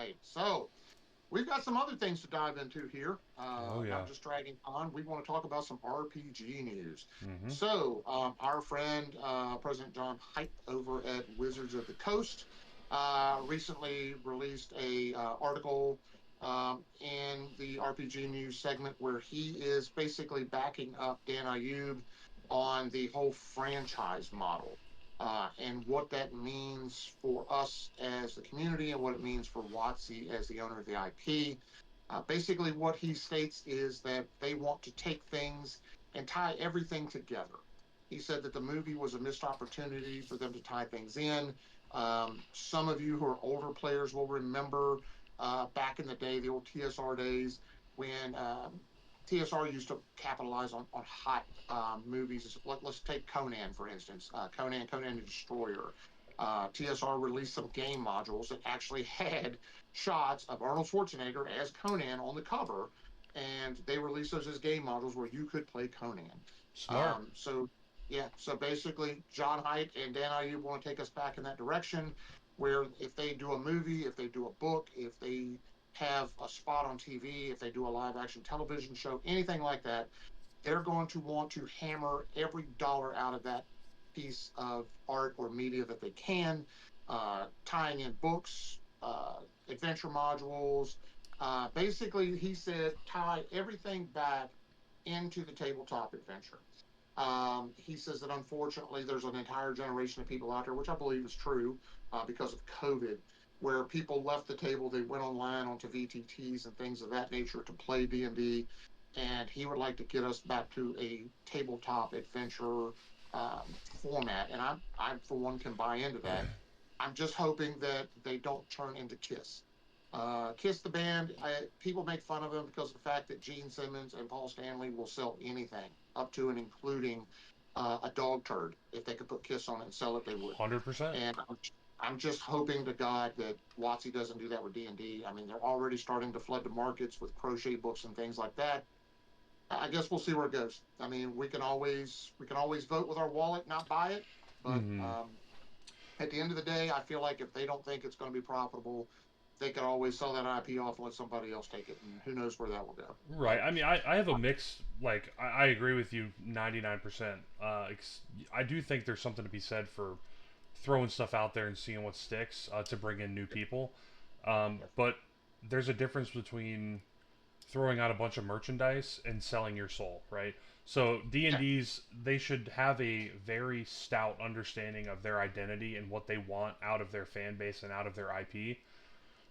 right. So we've got some other things to dive into here. Oh yeah. Not just dragging on. We want to talk about some RPG news. Mm-hmm. So our friend President John Hype over at Wizards of the Coast recently released a article in the RPG news segment where he is basically backing up Dan Ayub on the whole franchise model and what that means for us as the community and what it means for WoTC as the owner of the IP. Basically, what he states is that they want to take things and tie everything together. He said that the movie was a missed opportunity for them to tie things in. Some of you who are older players will remember back in the day, the old TSR days, when TSR used to capitalize on hot movies. Let's take Conan, for instance. Conan the Destroyer. TSR released some game modules that actually had shots of Arnold Schwarzenegger as Conan on the cover, and they released those as game modules where you could play Conan. Smart. So yeah, so basically, John Height and Dan Ayub want to take us back in that direction, where if they do a movie, if they do a book, if they have a spot on TV, if they do a live action television show, anything like that, they're going to want to hammer every dollar out of that piece of art or media that they can, tying in books, adventure modules. Basically, he said tie everything back into the tabletop adventure. He says that unfortunately, there's an entire generation of people out there, which I believe is true because of COVID, where people left the table, they went online onto VTTs and things of that nature to play D&D, and he would like to get us back to a tabletop adventure format. And I, for one, can buy into that. I'm just hoping that they don't turn into Kiss. Kiss the band, people make fun of them because of the fact that Gene Simmons and Paul Stanley will sell anything, up to and including a dog turd. If they could put Kiss on it and sell it, they would. 100%. And I'm just hoping to God that WotC doesn't do that with D&D. I mean, they're already starting to flood the markets with crochet books and things like that. I guess we'll see where it goes. I mean, we can always vote with our wallet, not buy it. But Mm-hmm. at the end of the day, I feel like if they don't think it's going to be profitable, they could always sell that IP off and let somebody else take it, and who knows where that will go. Right. But I mean, I have a mix. Like, I agree with you 99%. I do think there's something to be said for throwing stuff out there and seeing what sticks to bring in new people. But there's a difference between throwing out a bunch of merchandise and selling your soul, right? So yeah, D&Ds, they should have a very stout understanding of their identity and what they want out of their fan base and out of their IP.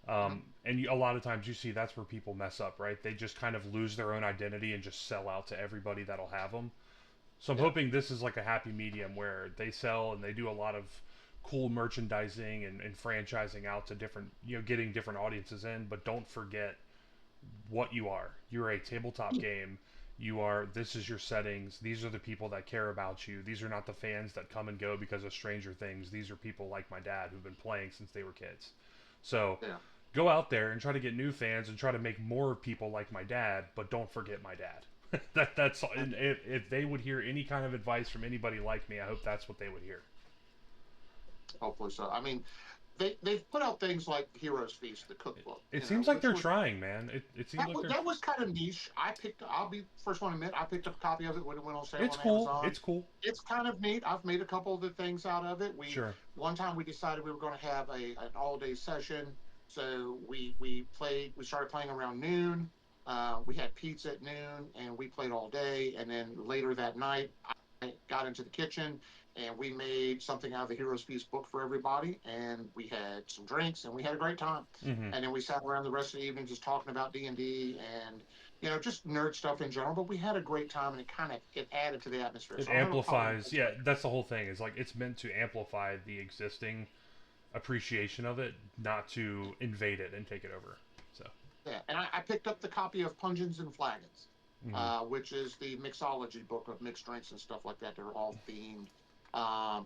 mhm, And a lot of times you see that's where people mess up, right? They just kind of lose their own identity and just sell out to everybody that'll have them. So I'm yeah, hoping this is like a happy medium where they sell and they do a lot of cool merchandising and franchising out to different, getting different audiences in, but don't forget what you are. You're a tabletop game. This is your settings. These are the people that care about you. These are not the fans that come and go because of Stranger Things. These are people like my dad who've been playing since they were kids. So yeah. go out there and try to get new fans and try to make more people like my dad, but don't forget my dad. That's and if they would hear any kind of advice from anybody like me, I hope that's what they would hear. Hopefully so. I mean, they've put out things like Heroes Feast, the cookbook, It seems like which they're was trying, man. It seems like they're. that was kind of niche. I'll be first one to admit, I picked up a copy of it when it went on sale It's on cool. Amazon. It's cool. It's kind of neat. I've made a couple of the things out of it. We Sure. One time we decided we were going to have an all day session, so we started playing around noon. We had pizza at noon, and we played all day. And then later that night, I got into the kitchen and we made something out of the Heroes Feast book for everybody, and we had some drinks and we had a great time. Mm-hmm. And then we sat around the rest of the evening just talking about D&D and just nerd stuff in general. But we had a great time, and it added to the atmosphere. It So I don't have a problem amplifies. with Yeah, that. that's the whole thing. Is like it's meant to amplify the existing appreciation of it, not to invade it and take it over. So. Yeah, and I picked up the copy of Pungeons and Flagons, Mm-hmm. which is the mixology book of mixed drinks and stuff like that. They're all themed,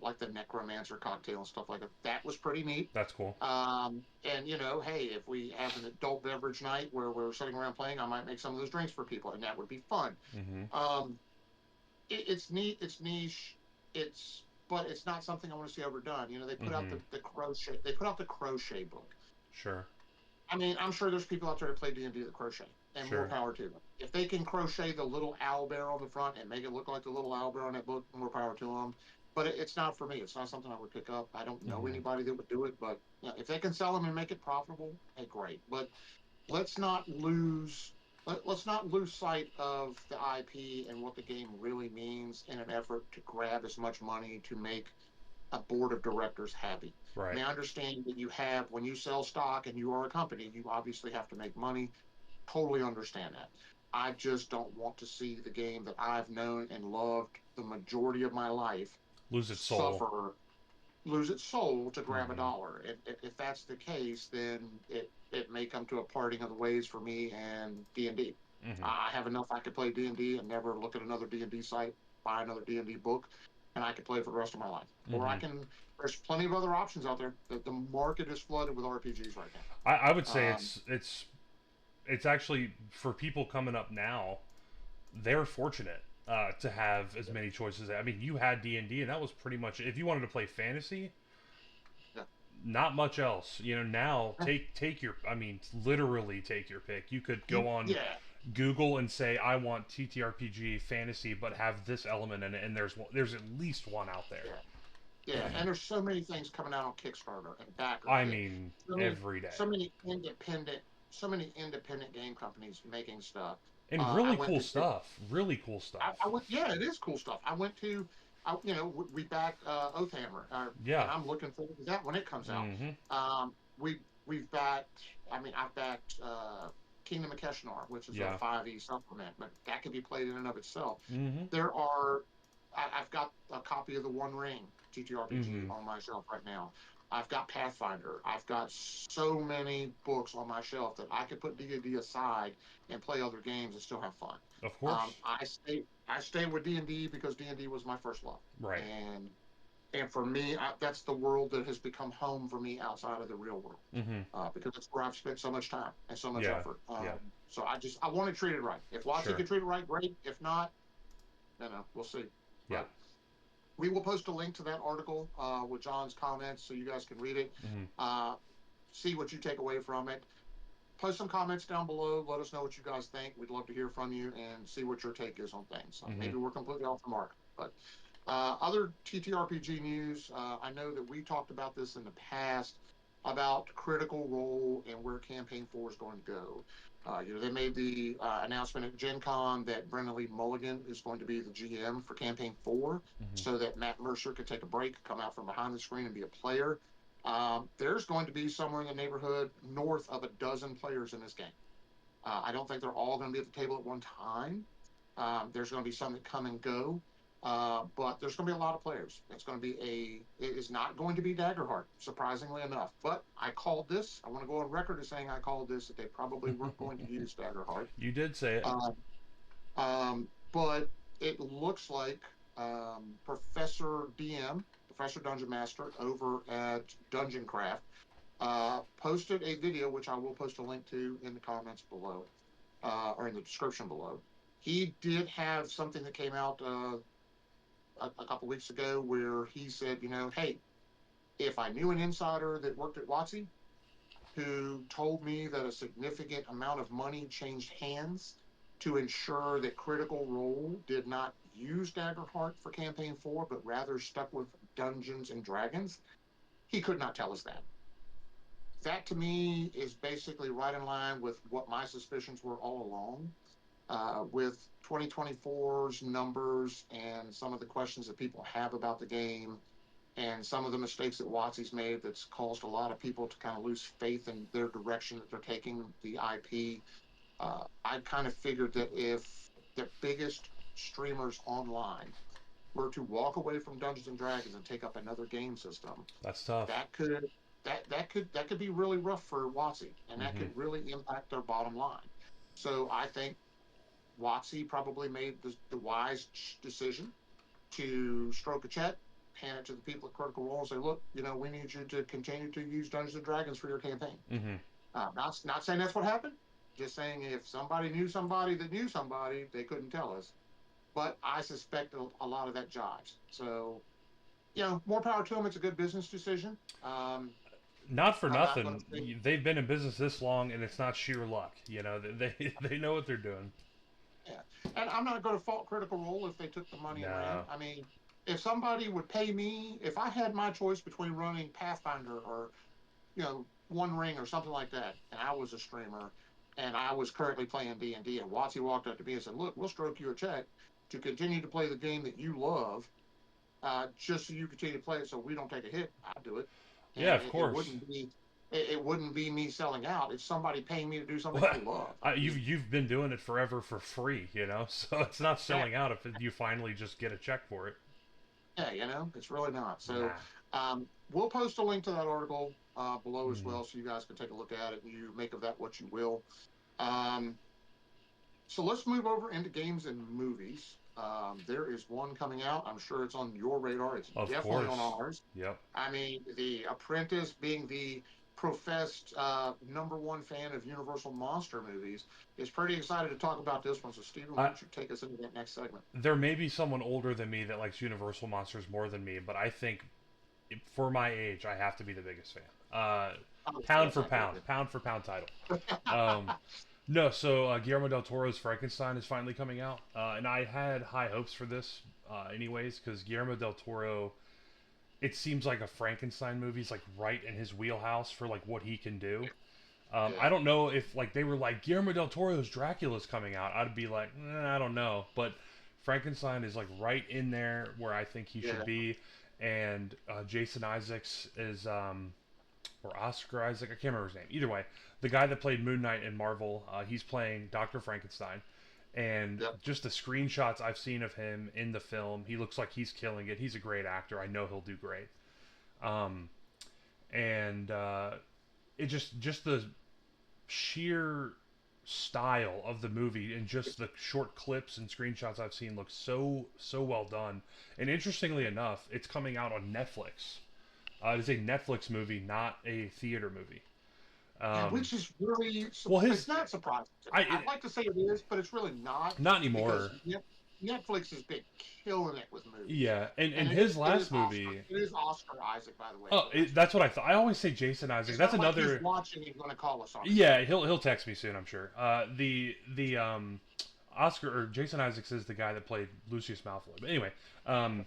like the Necromancer cocktail and stuff like that. That was pretty neat. That's cool. And hey, if we have an adult beverage night where we're sitting around playing, I might make some of those drinks for people, and that would be fun. Mm-hmm. Um, it's neat, it's niche, but it's not something I want to see overdone. They put out Mm-hmm. the crochet, they put out the crochet book. Sure. I mean, I'm sure there's people out there that play D&D that crochet, and more Sure. power to them. If they can crochet the little owl bear on the front and make it look like the little owl bear on that book, more power to them. But it's not for me. It's not something I would pick up. I don't know Hmm. anybody that would do it, but if they can sell them and make it profitable, hey, great. But let's not lose let's not lose sight of the IP and what the game really means in an effort to grab as much money to make a board of directors happy. I Right. mean, I understand that you have, when you sell stock and you are a company, you obviously have to make money. Totally understand that. I just don't want to see the game that I've known and loved the majority of my life Lose its soul. suffer, lose its soul to grab a Hmm. dollar. If that's the case, then it may come to a parting of the ways for me and D&D. Hmm. I have enough I could play D&D and never look at another D&D site, buy another D&D book, and I could play for the rest of my life. Or I Hmm. can. There's plenty of other options out there. The market is flooded with RPGs right I would now. say it's actually for people coming up now. They're fortunate to have as many choices. I mean, you had D and D, and that was pretty much if you wanted to play fantasy. Yeah, Not much else. Now take your. I mean, literally take your pick. You could go on yeah, Google and say I want TTRPG fantasy, but have this element in it, and there's at least one out there. yeah. Yeah, and there's so many things coming out on Kickstarter and I Backer, and mean, so many, every day, so many independent, so many independent game companies making stuff. and I really went cool to, stuff. Really cool I stuff. went, yeah, it is cool stuff. I went to, we backed Oathhammer, Yeah. and I'm looking forward to that when it comes out. Mm-hmm. We've backed, I mean, I've backed Kingdom of Keshnar, which is a Yeah. 5e supplement, but that can be played in and of itself. Mm-hmm. There are I've got a copy of the One Ring TTRPG Mm-hmm. on my shelf right now. I've got Pathfinder. I've got so many books on my shelf that I could put D&D aside and play other games and still have fun. Of course. I stay with D&D because D&D was my first love, Right. and for me, that's the world that has become home for me outside of the real world, Mm-hmm. because it's where I've spent so much time and so much Yeah. effort. Yeah. So I want to treat it right. If WotC Sure. can treat it right, great. If not, we'll see. Yeah. But we will post a link to that article with John's comments so you guys can read it, Mm-hmm. uh, see what you take away from it. Post some comments down below. Let us know what you guys think. We'd love to hear from you and see what your take is on things. Mm-hmm. Maybe we're completely off the mark. But other TTRPG news, I know that we talked about this in the past about Critical Role and where Campaign 4 is going to go. They made the announcement at Gen Con that Brennan Lee Mulligan is going to be the GM for Campaign 4 Mm-hmm. so that Matt Mercer could take a break, come out from behind the screen and be a player. There's going to be somewhere in the neighborhood north of a dozen players in this game. I don't think they're all going to be at the table at one time. There's going to be some that come and go, but there's going to be a lot of players. It is not going to be Daggerheart, surprisingly enough. But I called this. I want to go on record as saying I called this that they probably weren't going to use Daggerheart. You did say it. Um, but it looks like Professor DM, Professor Dungeon Master over at Dungeon Craft, posted a video, which I will post a link to in the comments below, or in the description below. He did have something that came out a couple weeks ago where he said, hey, if I knew an insider that worked at WoTC who told me that a significant amount of money changed hands to ensure that Critical Role did not use Daggerheart for Campaign 4, but rather stuck with Dungeons and Dragons, he could not tell us that. That to me is basically right in line with what my suspicions were all along. With 2024's numbers and some of the questions that people have about the game, and some of the mistakes that WotC's made that's caused a lot of people to kind of lose faith in their direction that they're taking the IP. I kind of figured that if the biggest streamers online were to walk away from Dungeons and Dragons and take up another game system, That's tough. that could that could be really rough for WotC, and that Mm-hmm. could really impact their bottom line. So I think WotC probably made the wise decision to stroke a check, hand it to the people at Critical Role, and say, "Look, we need you to continue to use Dungeons and Dragons for your campaign." Mm-hmm. Not saying that's what happened. Just saying if somebody knew somebody that knew somebody, they couldn't tell us. But I suspect a lot of that jives. So more power to them. It's a good business decision. Not for I'm not going to nothing. say, They've been in business this long, and it's not sheer luck. You know, they know what they're doing. yeah. And I'm not going to fault Critical Role if they took the money and ran. No. I mean, if somebody would pay me, if I had my choice between running Pathfinder or, One Ring or something like that, and I was a streamer and I was currently playing D&D, and WoTC walked up to me and said, "Look, we'll stroke you a check to continue to play the game that you love, just so you continue to play it, so we don't take a hit." I'd do it, Yeah, and of course. it wouldn't be me selling out. It's somebody paying me to do something I Well, love. I you've mean, you've been doing it forever for free, you know. So it's not selling out if you finally just get a check for it. yeah, it's really not. So Nah. we'll post a link to that article below as Mm. well, so you guys can take a look at it and you make of that what you will. Um, so let's move over into games and movies. There is one coming out. I'm sure it's on your radar. It's Of definitely on course. ours. Yep. I mean, The Apprentice, being the professed number one fan of Universal monster movies, is pretty excited to talk about this one. So, Stephen, why I, don't you take us into that next segment? there may be someone older than me that likes Universal monsters more than me, but I think for my age, I have to be the biggest fan. Oh, Pound yes, for I agree. pound title. Um, no, so Guillermo del Toro's Frankenstein is finally coming out, and I had high hopes for this, anyways, because Guillermo del Toro, it seems like a Frankenstein movie's like right in his wheelhouse for like what he can do. Yeah, I don't know if like they were like Guillermo del Toro's Dracula's coming out, I'd be like, I don't know, but Frankenstein is like right in there where I think he should yeah, be, and Jason Isaacs is or Oscar Isaac, I can't remember his name. Either way, the guy that played Moon Knight in Marvel, he's playing Doctor Frankenstein, and yep. just the screenshots I've seen of him in the film, he looks like he's killing it. He's a great actor. I know he'll do great. Um, and it just the sheer style of the movie and just the short clips and screenshots I've seen look so well done. And interestingly enough, it's coming out on Netflix. It's a Netflix movie, not a theater movie. Yeah, Um, which is really, well, it's his not surprising to me. I I'd like to say it is, but it's really not, not because anymore. Netflix has been killing it with movies. Yeah, and And his last movie. It is Oscar Isaac, by the way, Oh, so that's that's what I thought. I always say Jason Isaac. it's That's not like he's another. watching and going to call us on it. Yeah, he'll text me soon, I'm sure. The Oscar or Jason Isaacs is the guy that played Lucius Malfoy. But anyway, um,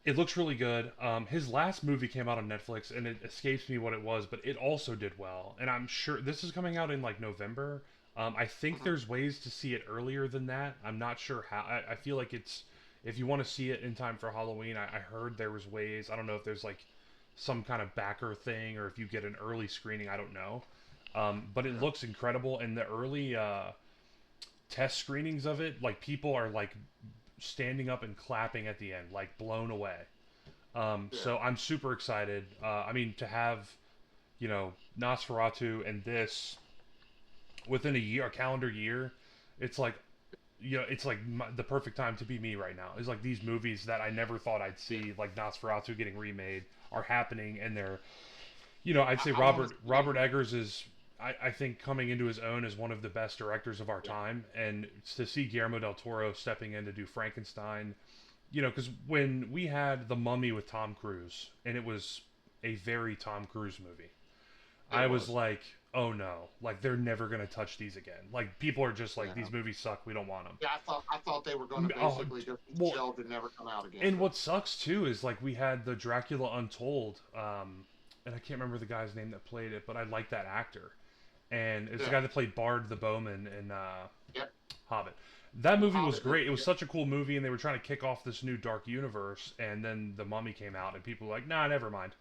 it looks really good. His last movie came out on Netflix, and it escapes me what it was, but it also did well. And I'm sure this is coming out in like November. I think Mhm. there's ways to see it earlier than that. I'm not sure how. I feel like it's if you want to see it in time for Halloween. I heard there was ways. I don't know if there's like some kind of backer thing or if you get an early screening. I don't know. But it Yeah, looks incredible, and the early test screenings of it, like people are like standing up and clapping at the end, like blown away. yeah. So I'm super excited. I mean, to have Nosferatu and this within a year, a calendar year, it's like it's like the perfect time to be me right now. It's like these movies that I never thought I'd Yeah. see, like Nosferatu getting remade, are happening, and they're I'd say I want to see. Robert Eggers is I think coming into his own as one of the best directors of our Yeah, time, and to see Guillermo del Toro stepping in to do Frankenstein, because when we had The Mummy with Tom Cruise, and it was a very Tom Cruise movie, it I was was. like, oh no, like they're never gonna touch these again. Like people are just like, Yeah, these movies suck, we don't want them. yeah. I thought they were going to Oh, basically just be well, shelved and never come out again. and But what sucks too is like we had the Dracula Untold, and I can't remember the guy's name that played it, but I like that actor, and it's the yeah, guy that played Bard the Bowman in yep. Hobbit. That movie was Hobbit. great. It was such a cool movie, and they were trying to kick off this new dark universe, and then The Mummy came out, and people were like, nah, never mind.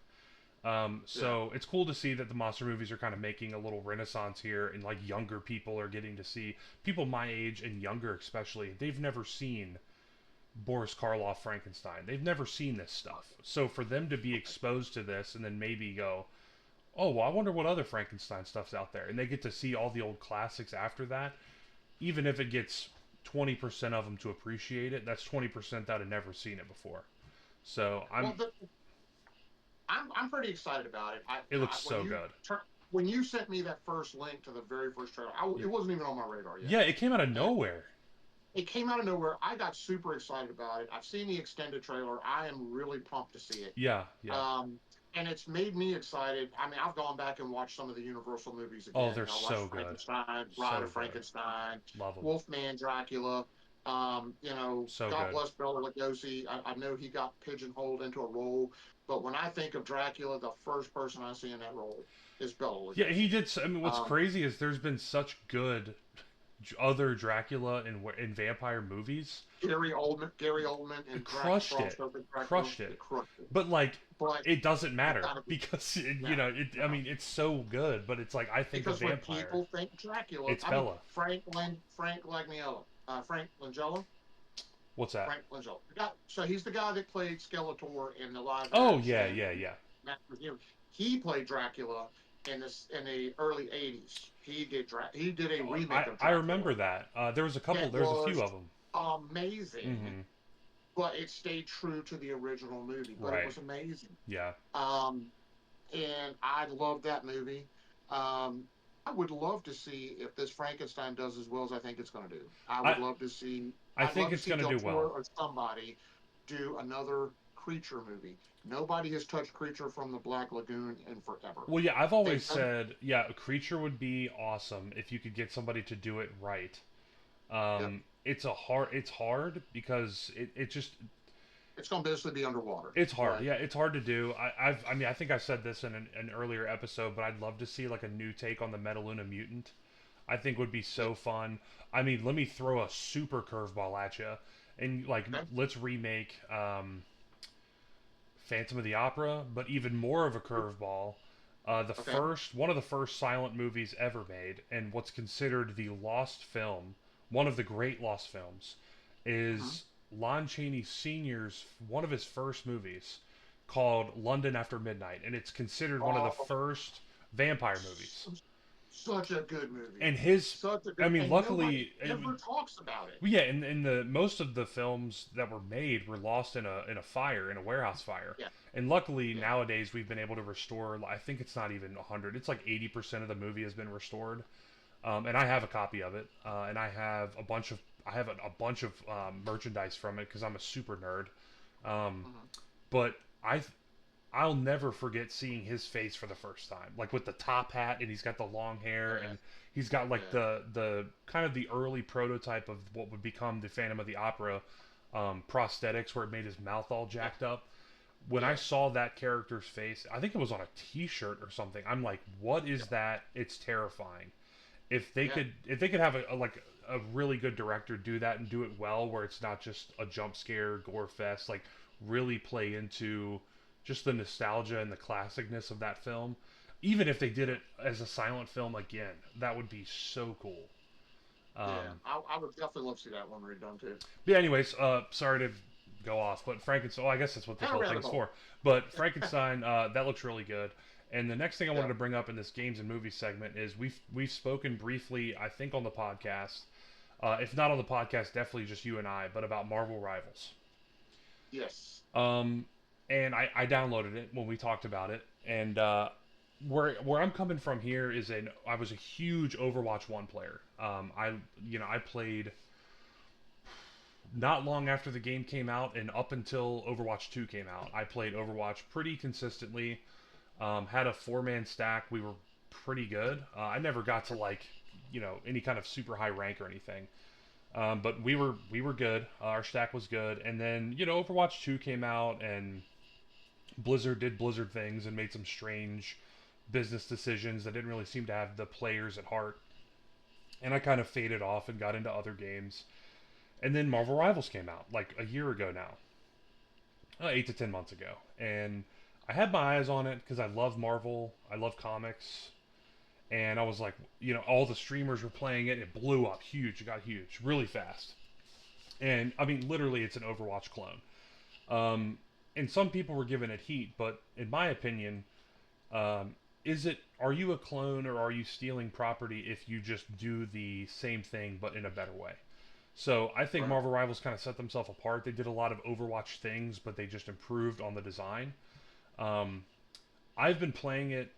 Yeah, So it's cool to see that the monster movies are kind of making a little renaissance here, and like younger people are getting to see people my age and younger, especially. They've never seen Boris Karloff Frankenstein. They've never seen this stuff. So for them to be exposed to this and then maybe go, oh, well, I wonder what other Frankenstein stuff's out there, and they get to see all the old classics after that, even if it gets 20% of them to appreciate it, that's 20% that had never seen it before. So well, I'm pretty excited about it. it looks so good. When you sent me that first link to the very first trailer, Yeah. it wasn't even on my radar yet. Yeah, it came out of And nowhere. it came out of nowhere. I got super excited about it. I've seen the extended trailer. I am really pumped to see it. Yeah, yeah. Um, and it's made me excited. I mean, I've gone back and watched some of the Universal movies Oh, again. they're I watched so good. Frankenstein, Bride So of good. Frankenstein, Love them. Wolfman, Dracula. So God good. bless Bela Lugosi. I know he got pigeonholed into a role, but when I think of Dracula, the first person I see in that role is Bela Yeah, he Lugosi. did. I mean, what's Um, crazy is there's been such good other Dracula in vampire movies. Gary Oldman, and Crushed Bram it, Stoker's Dracula. crushed it. It crushed it. But like, But it doesn't you matter gotta be because no, I no. mean, it's so good. But it's like I think of Because when vampire, people think Dracula, it's I mean Bella. Frank Langella, Frank Langella, What's that? Frank Langella. So he's the guy that played Skeletor in the live Oh yeah, action. yeah, yeah. He played Dracula in the early '80s. He did a Oh, remake of I remember Dracula that. There was a couple. that There's a was few of them. amazing, Mm-hmm. but it stayed true to the original movie. But it Right. was amazing. Yeah. Um, and I love that movie. Um, I would love to see if this Frankenstein does as well as I think it's going to do. I would I love to see. I I'd think love to it's see gonna Del do Toro well. or somebody do another creature movie. Nobody has touched creature from the Black Lagoon in forever. Well, yeah, I've They've always done. said, yeah, a creature would be awesome if you could get somebody to do it right. Yep, It's hard because it just it's going to basically be underwater. it's hard. But Yeah, it's hard to do. I mean, I think I said this in an earlier episode, but I'd love to see like a new take on the Metaluna mutant. I think would be yep, so fun. I mean, let me throw a super curveball at you, and like okay, let's remake Phantom of the Opera, but even more of a curveball. The okay, first one of the first silent movies ever made, and what's considered the lost film, one of the great lost films, uh-huh. is Lon Chaney Sr.'s one of his first movies called London After Midnight, and it's considered one of the Oh, first vampire movies. such a good movie. And his, Such a I good, mean, and nobody luckily, ever talks about it. well, yeah, in the most of the films that were made were lost in a fire, in a warehouse fire. Yeah, And luckily yeah. nowadays we've been able to restore. I think it's not even 100. It's like 80% of the movie has been restored. And I have a copy of it. And I have a bunch of merchandise from it because I'm a super nerd. Um, Mhm. but I I'll never forget seeing his face for the first time, like with the top hat, and he's got the long hair, Yeah, and he's got like yeah, the kind of the early prototype of what would become the Phantom of the Opera prosthetics, where it made his mouth all yeah, jacked up. When I yeah, saw that character's face, I think it was on a T-shirt or something. I'm like, what yeah, is that? It's terrifying. yeah, If they could have a really good director do that and do it well, where it's not just a jump scare gore fest, like really play into just the nostalgia and the classicness of that film. Even if they did it as a silent film again, that would be so cool. yeah. Um, I would definitely love to see that one redone too. yeah. Anyways, sorry to go off, but Frankenstein. Oh, I guess that's what this Kind of whole thing is radical. for. But Frankenstein, that looks really good. And the next thing I wanted Yeah. to bring up in this games and movies segment is we've spoken briefly, I think, on the podcast. If not on the podcast, definitely just you and I, but about Marvel Rivals. Yes. Um, and I downloaded it when we talked about it, and where I'm coming from here is I was a huge Overwatch 1 player. I played not long after the game came out and up until Overwatch 2 came out. I played Overwatch pretty consistently. Had a 4-man stack. We were pretty good. I never got to like any kind of super high rank or anything. But we were good. Our stack was good, and then Overwatch 2 came out, and Blizzard did Blizzard things and made some strange business decisions that didn't really seem to have the players at heart. And I kind of faded off and got into other games. And then Marvel Rivals came out like a year ago now, 8 to 10 months ago, and I had my eyes on it because I love Marvel, I love comics, and I was like, all the streamers were playing it. It blew up huge. It got huge really fast. And I mean, literally, it's an Overwatch clone. Um, and some people were giving it heat, but in my opinion, um, are you a clone or are you stealing property if you just do the same thing but in a better way? So I think Right. Marvel Rivals kind of set themselves apart. They did a lot of Overwatch things, but they just improved on the design. Um, I've been playing it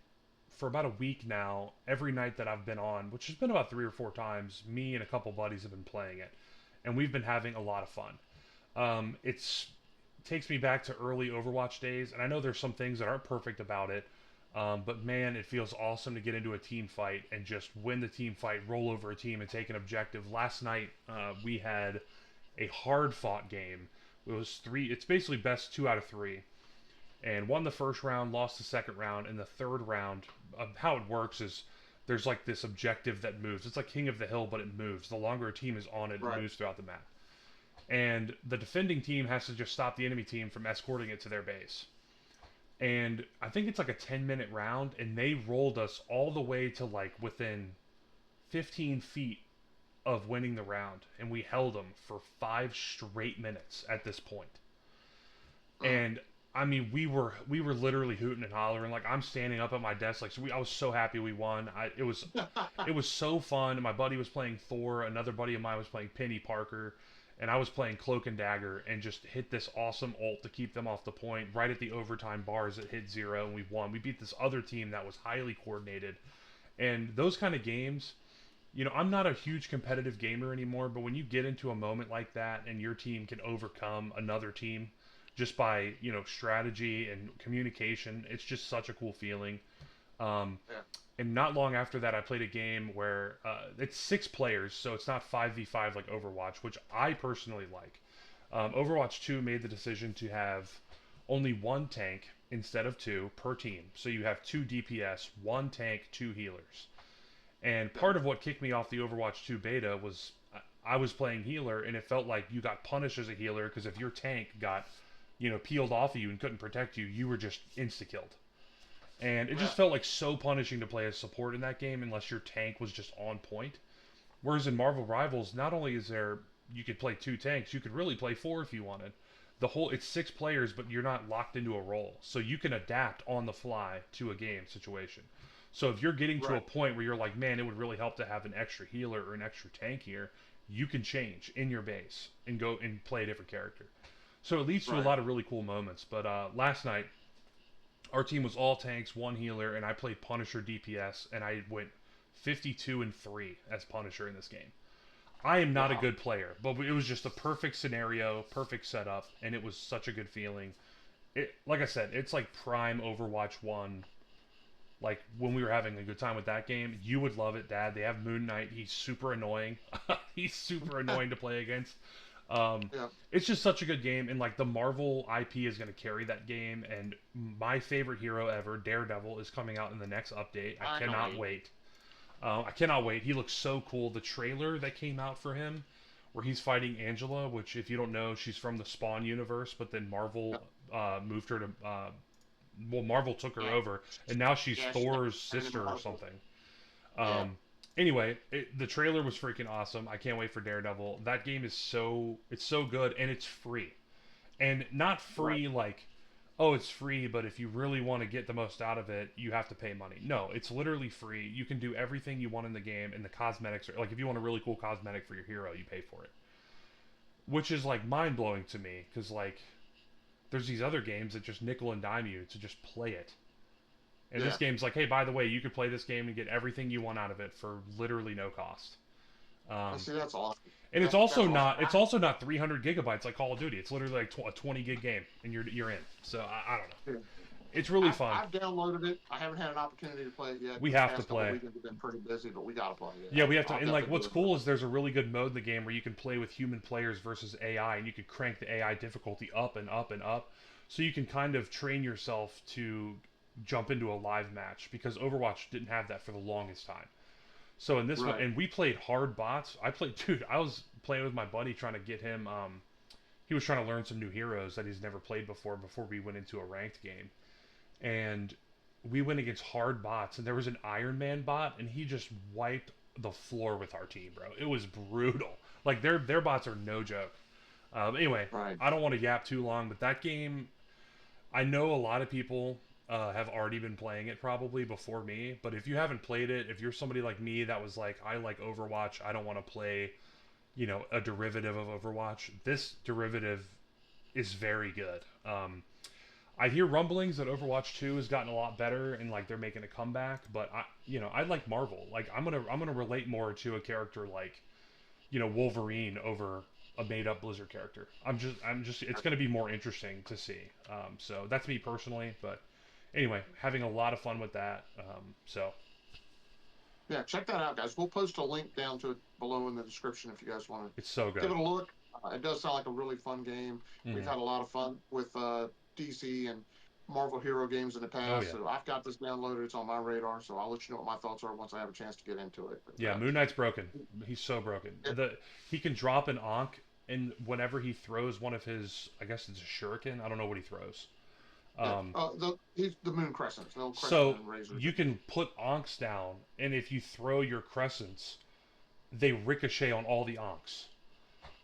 for about a week now. Every night that I've been on, which has been about 3 or 4 times, me and a couple buddies have been playing it, and we've been having a lot of fun. It's takes me back to early Overwatch days, and I know there's some things that aren't perfect about it, but man, it feels awesome to get into a team fight and just win the team fight, roll over a team, and take an objective. Last night, we had a hard fought game. It was three. It's basically best 2 out of 3, and won the first round, lost the second round, and the third round. How it works is there's like this objective that moves. It's like King of the Hill, but it moves. The longer a team is on it, it Right. moves throughout the map. And the defending team has to just stop the enemy team from escorting it to their base. And I think it's like a 10-minute round, and they rolled us all the way to like within 15 feet of winning the round, and we held them for 5 straight minutes at this point. Mm. And I mean, we were literally hooting and hollering. Like I'm standing up at my desk, like I was so happy we won. It was so fun. My buddy was playing Thor. Another buddy of mine was playing Penny Parker, and I was playing Cloak and Dagger, and just hit this awesome ult to keep them off the point. Right at the overtime bars, it hit 0, and we won. We beat this other team that was highly coordinated, and those kind of games. I'm not a huge competitive gamer anymore, but when you get into a moment like that and your team can overcome another team just by, strategy and communication, it's just such a cool feeling. Um, Yeah. and not long after that, I played a game where it's 6 players, so it's not 5v5 like Overwatch, which I personally like. Overwatch 2 made the decision to have only one tank instead of two per team. So you have 2 DPS, one tank, 2 healers. And part of what kicked me off the Overwatch 2 beta was I was playing healer, and it felt like you got punished as a healer because if your tank got, peeled off of you and couldn't protect you, you were just insta-killed. And it Yeah. just felt like so punishing to play as support in that game unless your tank was just on point. Whereas in Marvel Rivals, not only is there you could play 2 tanks, you could really play 4 if you wanted. It's 6 players, but you're not locked into a role, so you can adapt on the fly to a game situation. So if you're getting to a Right. point where you're like, man, it would really help to have an extra healer or an extra tank here, you can change in your base and go and play a different character. So it leads to a Right. lot of really cool moments. But last night, our team was all tanks, one healer, and I played Punisher DPS, and I went 52-3 as Punisher in this game. I am not a Wow. good player, but it was just a perfect scenario, perfect setup, and it was such a good feeling. Like I said, it's like prime Overwatch 1. Like when we were having a good time with that game, you would love it, Dad. They have Moon Knight. He's super annoying. He's super annoying to play against. Um, Yeah. it's just such a good game, and like the Marvel IP is going to carry that game. And my favorite hero ever, Daredevil, is coming out in the next update. I I can cannot wait. wait. I cannot wait. He looks so cool. The trailer that came out for him, where he's fighting Angela, which if you don't know, she's from the Spawn universe, but then Marvel moved her to. Marvel took her Yeah. over, and now she's Yeah. She's Thor's not in sister or Marvel. something. Yeah. Anyway, the trailer was freaking awesome. I can't wait for Daredevil. That game is so good, and it's free, and not Right. free like, oh, it's free, but if you really want to get the most out of it, you have to pay money. No, it's literally free. You can do everything you want in the game, and the cosmetics are like, if you want a really cool cosmetic for your hero, you pay for it, which is like mind blowing to me because like there's these other games that just nickel and dime you to just play it. And this Yeah. game's like, hey, by the way, you could play this game and get everything you want out of it for literally no cost. I Um, see. That's awesome. and it's That's also awesome. not it's also not 300 gigabytes like Call of Duty. It's literally like a 20 gig game, and you're in. So I don't know. Yeah. It's really fun. I've downloaded it. I haven't had an opportunity to play it yet. We The have to past couple play. weekends have been pretty busy, but we gotta play it. Yeah, we have to. I'll And like, definitely what's do it. cool is there's a really good mode in the game where you can play with human players versus AI, and you can crank the AI difficulty up and up and up, so you can kind of train yourself to jump into a live match because Overwatch didn't have that for the longest time. So in this one, Right. and we played hard bots. Dude, I was playing with my buddy trying to get him. He was trying to learn some new heroes that he's never played before we went into a ranked game, and we went against hard bots, and there was an Iron Man bot, and he just wiped the floor with our team, bro. It was brutal. Like their bots are no joke. Anyway, Right. I don't want to yap too long, but that game, I know a lot of people have already been playing it probably before me. But if you haven't played it, if you're somebody like me that was like, I like Overwatch, I don't want to play, a derivative of Overwatch. This derivative is very good. I hear rumblings that Overwatch 2 has gotten a lot better and like they're making a comeback, but I like Marvel. Like I'm gonna relate more to a character like Wolverine over a made up Blizzard character. I'm just it's going to be more interesting to see. So that's me personally, but anyway, having a lot of fun with that. So Yeah, check that out, guys. We'll post a link down to it below in the description if you guys want to it's so give good. it a look. It does sound like a really fun game. We've Hmm. had a lot of fun with DC and Marvel hero games in the Oh past, yeah, so I've got this downloaded. It's on my radar, so I'll let you know what my thoughts are once I have a chance to get into it. But yeah. Moon Knight's broken. He's so broken. it, He can drop an Ankh, and whenever he throws one of his, I guess it's a shuriken. I don't know what he throws. yeah, Um, he's the Moon Crescents, the old Crescent so Moon Razors. you can put Ankhs down, and if you throw your crescents, they ricochet on all the Ankhs.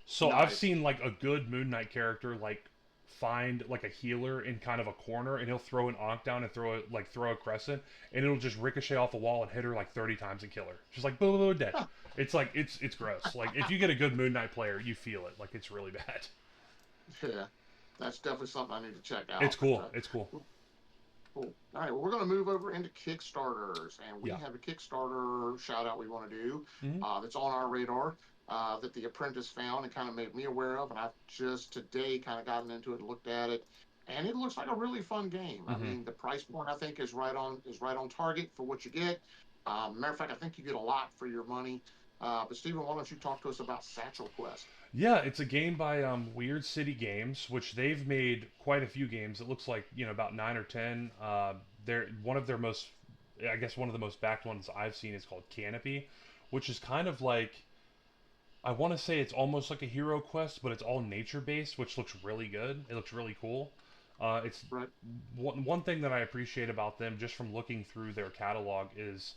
So I've Nice. seen like a good Moon Knight character like find like a healer in kind of a corner, and he'll throw an Ankh down and throw a crescent, and it'll just ricochet off a wall and hit her like 30 times and kill her. Just like boo boo dead. Huh, It's like it's gross. Like if you get a good Moon Knight player, you feel it. Like it's really bad. yeah, that's definitely something I need to check It's out. But cool. It's cool. cool. All right, well, we're going to move over into Kickstarters, and we Yeah. have a Kickstarter shout out we want to do Hmm. that's on our radar that the Apprentice found and kind of made me aware of, and I've just today kind of gotten into it, and looked at it, and it looks like a really fun game. I Hmm. mean, the price point I think is right on target for what you get. Matter of fact, I think you get a lot for your money. But Stephen, why don't you talk to us about Satchel Quest? Yeah, it's a game by Weird City Games, which they've made quite a few games. It looks like about 9 or 10. They're one of their most, I guess, one of the most backed ones I've seen is called Canopy, which is kind of like I want to say it's almost like a Hero Quest, but it's all nature based, which looks really good. It looks really cool. It's Right, one thing that I appreciate about them just from looking through their catalog is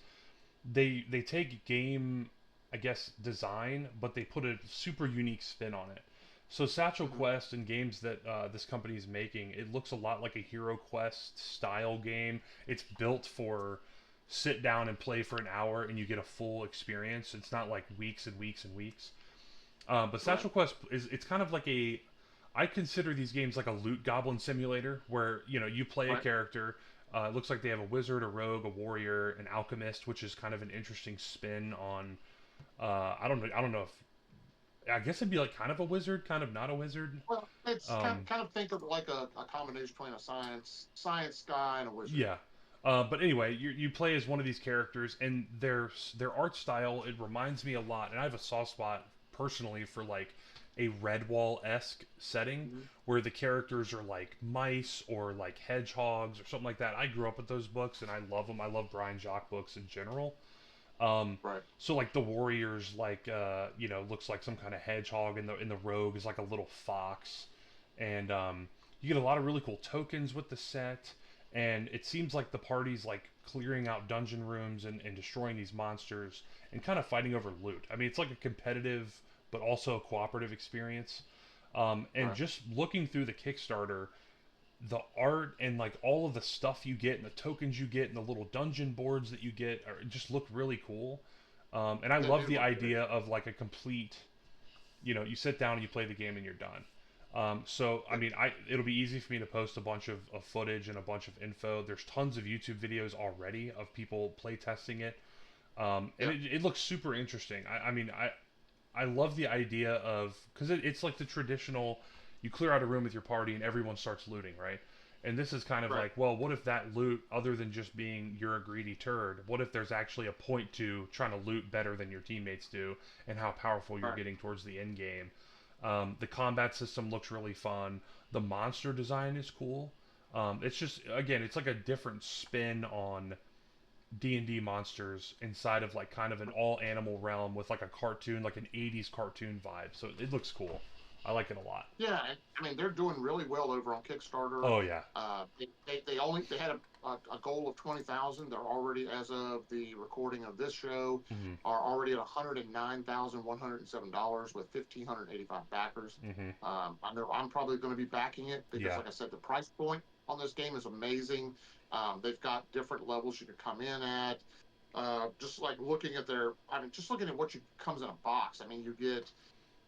they take game, I guess, design, but they put a super unique spin on it. So Satchel mm-hmm. Quest and games that this company is making, it looks a lot like a Hero Quest style game. It's built for sit down and play for an hour and you get a full experience. It's not like weeks and weeks and weeks. But Right, Satchel Quest is it's kind of like a I consider these games like a loot goblin simulator where you play a right. character. It looks like they have a wizard, a rogue, a warrior, an alchemist, which is kind of an interesting spin on. I don't know if I guess it'd be like kind of a wizard, kind of not a wizard. Well, it's kind Um, of, kind of think of like a combination between a science guy and a wizard. yeah. But anyway, you play as one of these characters, and their art style it reminds me a lot, and I have a soft spot personally for like a Redwall esque setting Mm-hmm. where the characters are like mice or like hedgehogs or something like that. I grew up with those books, and I love them. I love Brian Jacques books in general. Um, Right, so like the warriors, like looks like some kind of hedgehog, and the rogue is like a little fox, and you get a lot of really cool tokens with the set, and it seems like the party's like clearing out dungeon rooms and destroying these monsters and kind of fighting over loot. I mean, it's like a competitive but also a cooperative experience. And right. just looking through the Kickstarter, the art and like all of the stuff you get and the tokens you get and the little dungeon boards that you get just look really cool. And I They love do the look good. idea of like a complete, you sit down and you play the game and you're done. So I Yeah, mean, it'll be easy for me to post a bunch of footage and a bunch of info. There's tons of YouTube videos already of people play testing it, and yeah, it looks super interesting. I mean, I love the idea of because it's like the traditional you clear out a room with your party and everyone starts looting, right? And this is kind of right, like, well, what if that loot, other than just being you're a greedy turd, what if there's actually a point to trying to loot better than your teammates do, and how powerful you're right. getting towards the end game? The combat system looks really fun. The monster design is cool. It's just again, it's like a different spin on D&D monsters inside of like kind of an all animal realm with like a cartoon, like an 80s cartoon vibe. So it looks cool. I like it a lot. Yeah, and, I mean they're doing really well over on Kickstarter. Oh yeah. They had a goal of 20,000. They're already, as of the recording of this show, Mhm. are already at $109,107 with 1,585 backers. Mhm. I know I'm probably going to be backing it because, Yeah. like I said, the price point on this game is amazing. They've got different levels you can come in at. Just like looking at just looking at what comes in a box. I mean, you get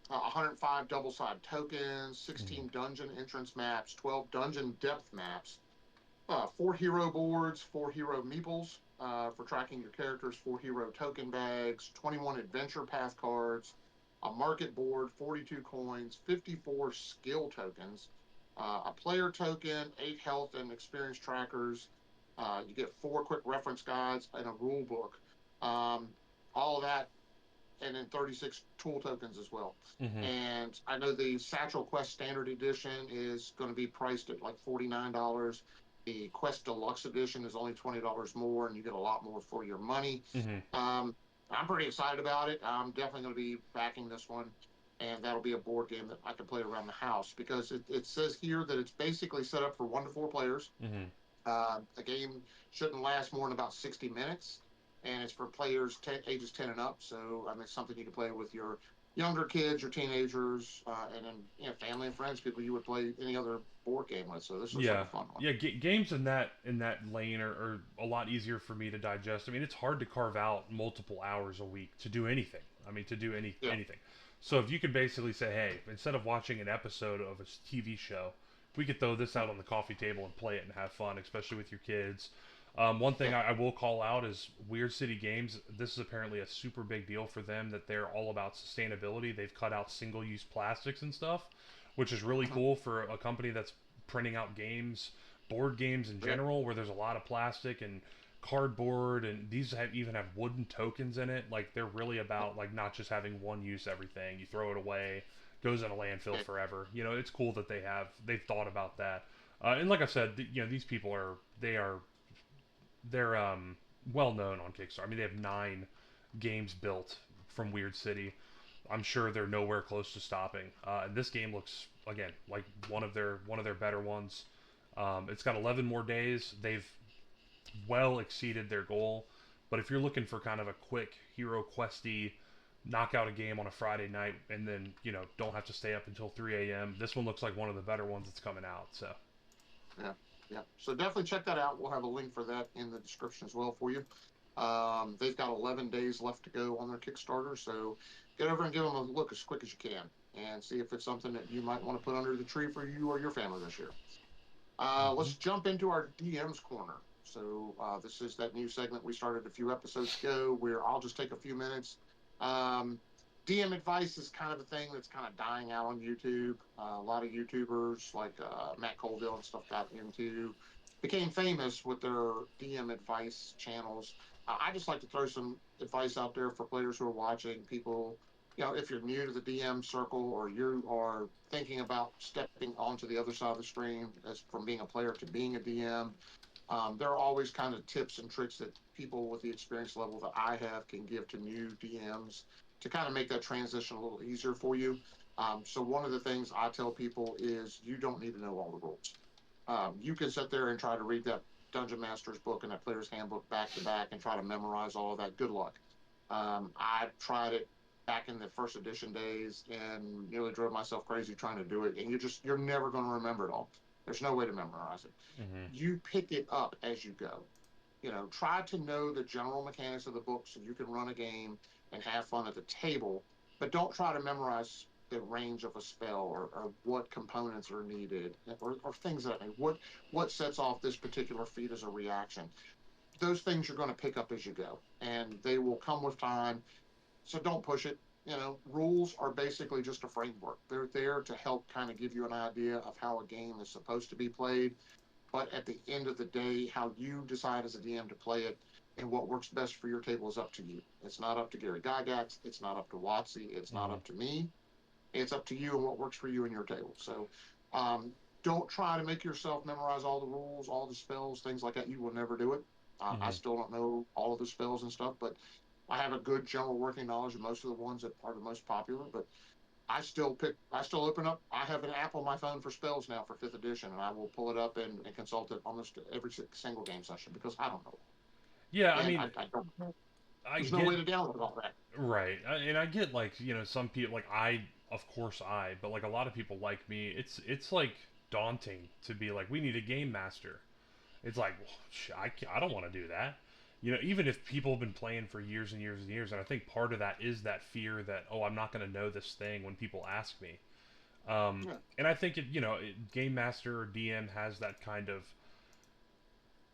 105 double-sided tokens, Mhm. 16 dungeon entrance maps, 12 dungeon depth maps, 4 hero boards, 4 hero meeples for tracking your characters, 4 hero token bags, 21 adventure path cards, a market board, 42 coins, 54 skill tokens, a player token, 8 health and experience trackers. You get 4 quick reference guides and a rule book. Um, all of that, and then 36 tool tokens as well. Mm-hmm. And I know the Satchel Quest Standard Edition is going to be priced at like $49. The Quest Deluxe Edition is only $20 more, and you get a lot more for your money. Mm-hmm. Um, I'm pretty excited about it. I'm definitely going to be backing this one, and that'll be a board game that I can play around the house because it says here that it's basically set up for 1 to 4 players. Mm-hmm. The game shouldn't last more than about 60 minutes, and it's for players ages 10 and up. So, I mean, it's something you can play with your younger kids, your teenagers, and then family and friends, people you would play any other board game with. So, this looks like Yeah, a fun one. yeah. Games in that lane are a lot easier for me to digest. I mean, it's hard to carve out multiple hours a week to do anything. I mean, to do Yeah. anything. So if you could basically say, hey, instead of watching an episode of a TV show, we could throw this out on the coffee table and play it and have fun, especially with your kids. One thing Yeah. I will call out is Weird City Games. This is apparently a super big deal for them that they're all about sustainability. They've cut out single-use plastics and stuff, which is really Mhm. cool for a company that's printing out games, board games in Yeah. general, where there's a lot of plastic and cardboard, and these even have wooden tokens in it. Like they're really about like not just having one use everything. You throw it away, goes in a landfill Yeah. forever. It's cool that they've thought about that. And like I said, these people they're well known on Kickstarter. I mean, they have 9 games built from Weird City. I'm sure they're nowhere close to stopping. And this game looks again like one of their better ones. It's got 11 more days. They've well exceeded their goal. But if you're looking for kind of a quick hero questy, knock out a game on a Friday night and then don't have to stay up until 3 a.m. This one looks like one of the better ones that's coming out. So Yeah. Yeah. So, definitely check that out. We'll have a link for that in the description as well for you. They've got 11 days left to go on their Kickstarter. So, get over and give them a look as quick as you can and see if it's something that you might want to put under the tree for you or your family this year. mm-hmm. Let's jump into our DM's corner. So this is that new segment we started a few episodes ago where I'll just take a few minutes. Um, DM advice is kind of a thing that's kind of dying out on YouTube. A lot of YouTubers like Matt Colville and stuff became famous with their DM advice channels. I just like to throw some advice out there for players who are watching, people, if you're new to the DM circle or you are thinking about stepping onto the other side of the screen as from being a player to being a DM, there are always kind of tips and tricks that people with the experience level that I have can give to new DMs to kind of make that transition a little easier for you. So one of the things I tell people is you don't need to know all the rules. You can sit there and try to read that Dungeon Master's book and that Player's Handbook back to back and try to memorize all of that. Good luck. I tried it back in the first edition days and nearly drove myself crazy trying to do it. And you're never going to remember it all. There's no way to memorize it. Mm-hmm. You pick it up as you go. Try to know the general mechanics of the book so you can run a game and have fun at the table, but don't try to memorize the range of a spell or what components are needed or things that what sets off this particular feat as a reaction. Those things you're going to pick up as you go, and they will come with time. So don't push it. Rules are basically just a framework. They're there to help kind of give you an idea of how a game is supposed to be played. But at the end of the day, how you decide as a DM to play it and what works best for your table is up to you. It's not up to Gary Gygax. It's not up to WoTC. It's not Mm-hmm. up to me. It's up to you and what works for you and your table. So um, don't try to make yourself memorize all the rules, all the spells, things like that. You will never do it. I Mm-hmm. still don't know all of the spells and stuff, but I have a good general working knowledge of most of the ones that are the most popular. But I still open up. I have an app on my phone for spells now for 5th edition, and I will pull it up and consult it almost every single game session because I don't know. Yeah, I And mean, I don't know. I There's no get way to download all that. right, and I get like some people like of course but like a lot of people like me, it's like daunting to be like we need a game master. It's like well, I don't want to do that. Even if people have been playing for years and years and years, and I think part of that is that fear that I'm not going to know this thing when people ask me. Yeah. And I think game master or DM has that kind of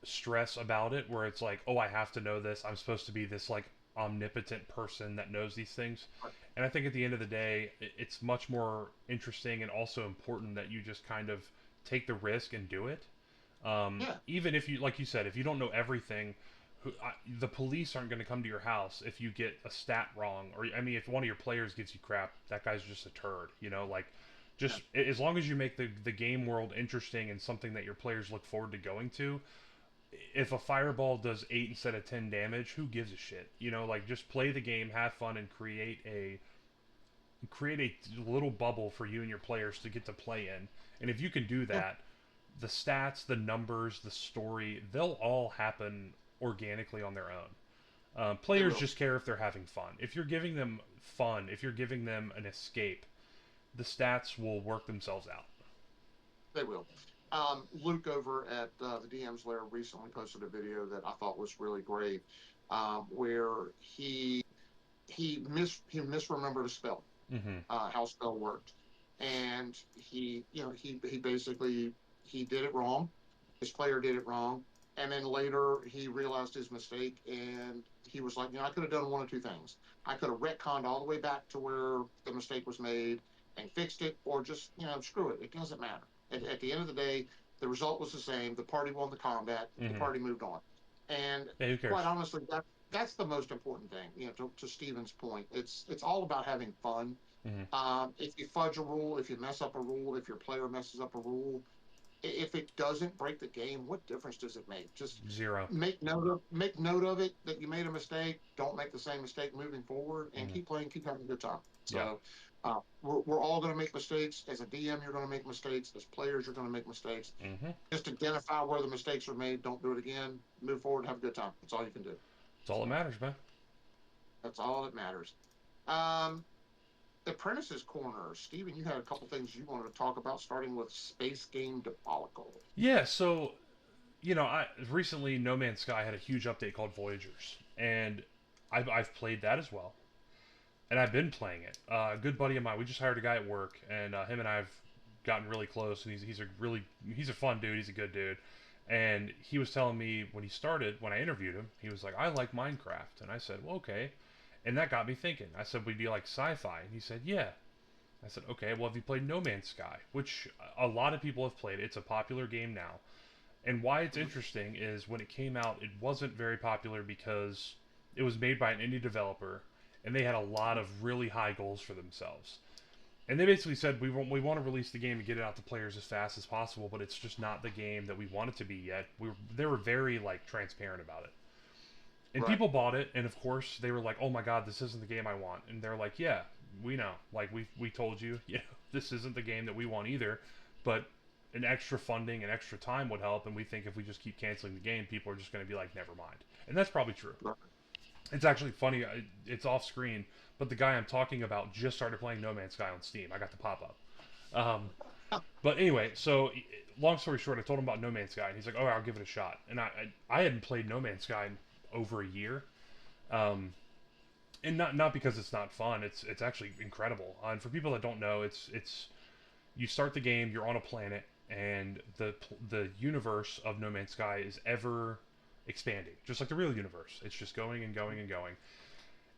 stress about it where it's like I have to know this. I'm supposed to be this like omnipotent person that knows these things. Right. And I think at the end of the day, it's much more interesting and also important that you just kind of take the risk and do it. Yeah. Even if you, like you said, if you don't know everything, the police aren't going to come to your house if you get a stat wrong. Or, I mean, if one of your players gives you crap, that guy's just a turd, you know? Like, Yeah. just as long as you make the game world interesting and something that your players look forward to going to, if a fireball does 8 instead of 10 damage, who gives a shit? You know, like, just play the game, have fun, and create a little bubble for you and your players to get to play in. And if you can do Yeah. that, the stats, the numbers, the story, they'll all happen organically on their own. They Players will. just care if they're having fun. If you're giving them fun, if you're giving them an escape, the stats will work themselves out. They will. Luke over at the DM's Lair recently posted a video that I thought was really great, where he misremembered a spell, Mm-hmm. how spell worked, and he basically he did it wrong. His player did it wrong, and then later he realized his mistake, and he was like, I could have done one or two things. I could have retconned all the way back to where the mistake was made and fixed it, or just screw it. It doesn't matter. At the end of the day, the result was the same. The party won the combat. The Mm-hmm. party moved on, and Yeah, who cares? quite honestly, that's the most important thing. To Steven's point, it's all about having fun. Mm-hmm. If you fudge a rule, if you mess up a rule, if your player messes up a rule, if it doesn't break the game, what difference does it make? Just Zero. make note of it that you made a mistake. Don't make the same mistake moving forward, and Mm-hmm. keep playing, keep having a good time. Yeah. So we're all going to make mistakes. As a DM, you're going to make mistakes. As players, you're going to make mistakes. Mm-hmm. Just identify where the mistakes are made. Don't do it again. Move forward. Have a good time. That's all you can do. It's all that So matters, man. that's all that matters. Um, Apprentice's Corner. Steven, you had a couple things you wanted to talk about, starting with Space Game Debacle. Yeah, so I recently No Man's Sky had a huge update called Voyagers, and I've played that as well, and I've been playing it. A good buddy of mine, we just hired a guy at work, and him and I've gotten really close, and he's a fun dude, he's a good dude, and he was telling me when I interviewed him, he was like, I like Minecraft, and I said, well, okay, and that got me thinking. I said, would you like sci-fi? And he said, yeah. I said, okay, well, have you played No Man's Sky? Which a lot of people have played. It's a popular game now. And why it's interesting is when it came out, it wasn't very popular because it was made by an indie developer, and they had a lot of really high goals for themselves. And they basically said we want to release the game and get it out to players as fast as possible, but it's just not the game that we want it to be yet. They were very like transparent about it, and Right. people bought it, and of course they were like, "Oh my god, this isn't the game I want." And they're like, "Yeah, we know. Like we told you, this isn't the game that we want either." But an extra funding and extra time would help, and we think if we just keep canceling the game, people are just going to be like, "Never mind." And that's probably true. Right. It's actually funny. It's off screen, but the guy I'm talking about just started playing No Man's Sky on Steam. I got the pop up. But anyway, so long story short, I told him about No Man's Sky, and he's like, "Oh, I'll give it a shot." And I hadn't played No Man's Sky in over a year, um, and not because it's not fun. It's actually incredible. And for people that don't know, it's you start the game, you're on a planet, and the universe of No Man's Sky is ever expanding, just like the real universe. It's just going and going and going,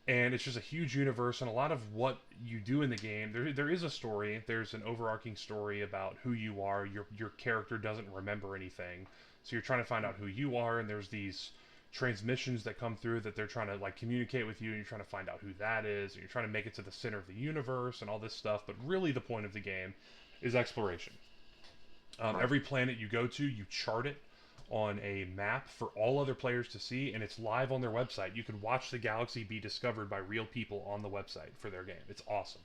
and it's just a huge universe. And a lot of what you do in the game, there is a story. There's an overarching story about who you are. Your character doesn't remember anything, so you're trying to find out who you are. And there's these transmissions that come through that they're trying to like communicate with you, and you're trying to find out who that is, and you're trying to make it to the center of the universe and all this stuff. But really, the point of the game is exploration. Right. Every planet you go to, you chart it on a map for all other players to see, and it's live on their website. You can watch the galaxy be discovered by real people on the website for their game. It's awesome.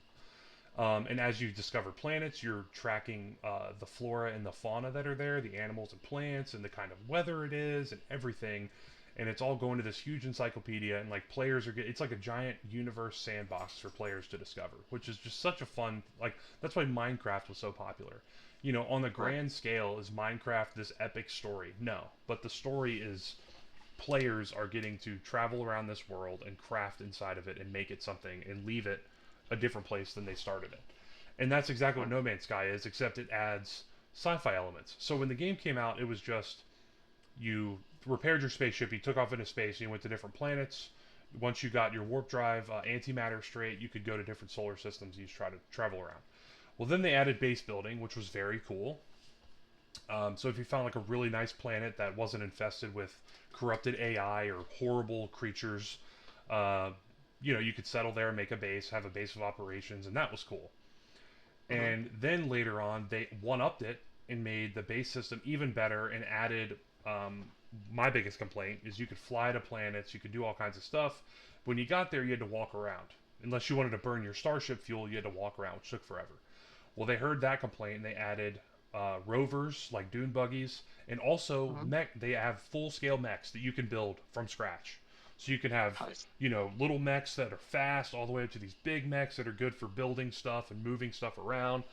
And as you discover planets, you're tracking the flora and the fauna that are there, the animals and plants, and the kind of weather it is, and everything. And it's all going to this huge encyclopedia, and like players it's like a giant universe sandbox for players to discover, which is just such a fun, like, that's why Minecraft was so popular. On the Right. grand scale, is Minecraft this epic story? No, but the story is players are getting to travel around this world and craft inside of it and make it something and leave it a different place than they started it. And that's exactly what Right. No Man's Sky is, except it adds sci-fi elements. So when the game came out, it was just you repaired your spaceship, you took off into space, you went to different planets, once you got your warp drive antimatter straight, you could go to different solar systems you try to travel around. Well, then they added base building, which was very cool. So if you found like a really nice planet that wasn't infested with corrupted AI or horrible creatures, uh, you could settle there, make a base, have a base of operations, and that was cool. Mm-hmm. And then later on, they one-upped it and made the base system even better and added. My biggest complaint is you could fly to planets, you could do all kinds of stuff. When you got there, you had to walk around. Unless you wanted to burn your starship fuel, you had to walk around, which took forever. Well, they heard that complaint and they added rovers like dune buggies, and also Mm-hmm. mech. They have full-scale mechs that you can build from scratch. So you can have Nice. little mechs that are fast, all the way up to these big mechs that are good for building stuff and moving stuff around.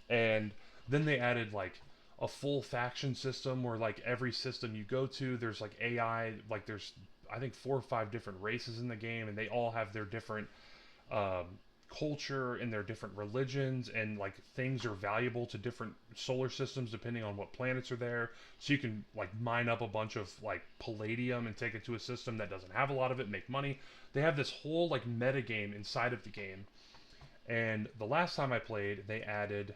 And then they added like a full faction system where like every system you go to, there's like AI. Like there's I think 4 or 5 different races in the game, and they all have their different um, culture and their different religions, and like things are valuable to different solar systems depending on what planets are there. So you can like mine up a bunch of like palladium and take it to a system that doesn't have a lot of it and make money. They have this whole like meta game inside of the game. And the last time I played, they added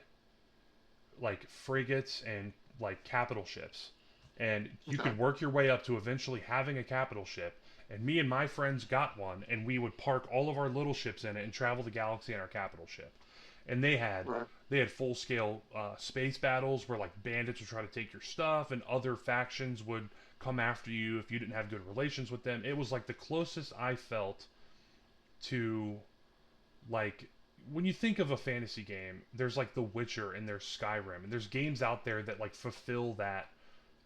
like frigates and like capital ships, and you Okay. could work your way up to eventually having a capital ship. And me and my friends got one, and we would park all of our little ships in it and travel the galaxy in our capital ship. And Right. they had full scale space battles where like bandits would try to take your stuff, and other factions would come after you if you didn't have good relations with them. It was like the closest I felt to like when you think of a fantasy game, there's like The Witcher and there's Skyrim, and there's games out there that like fulfill that.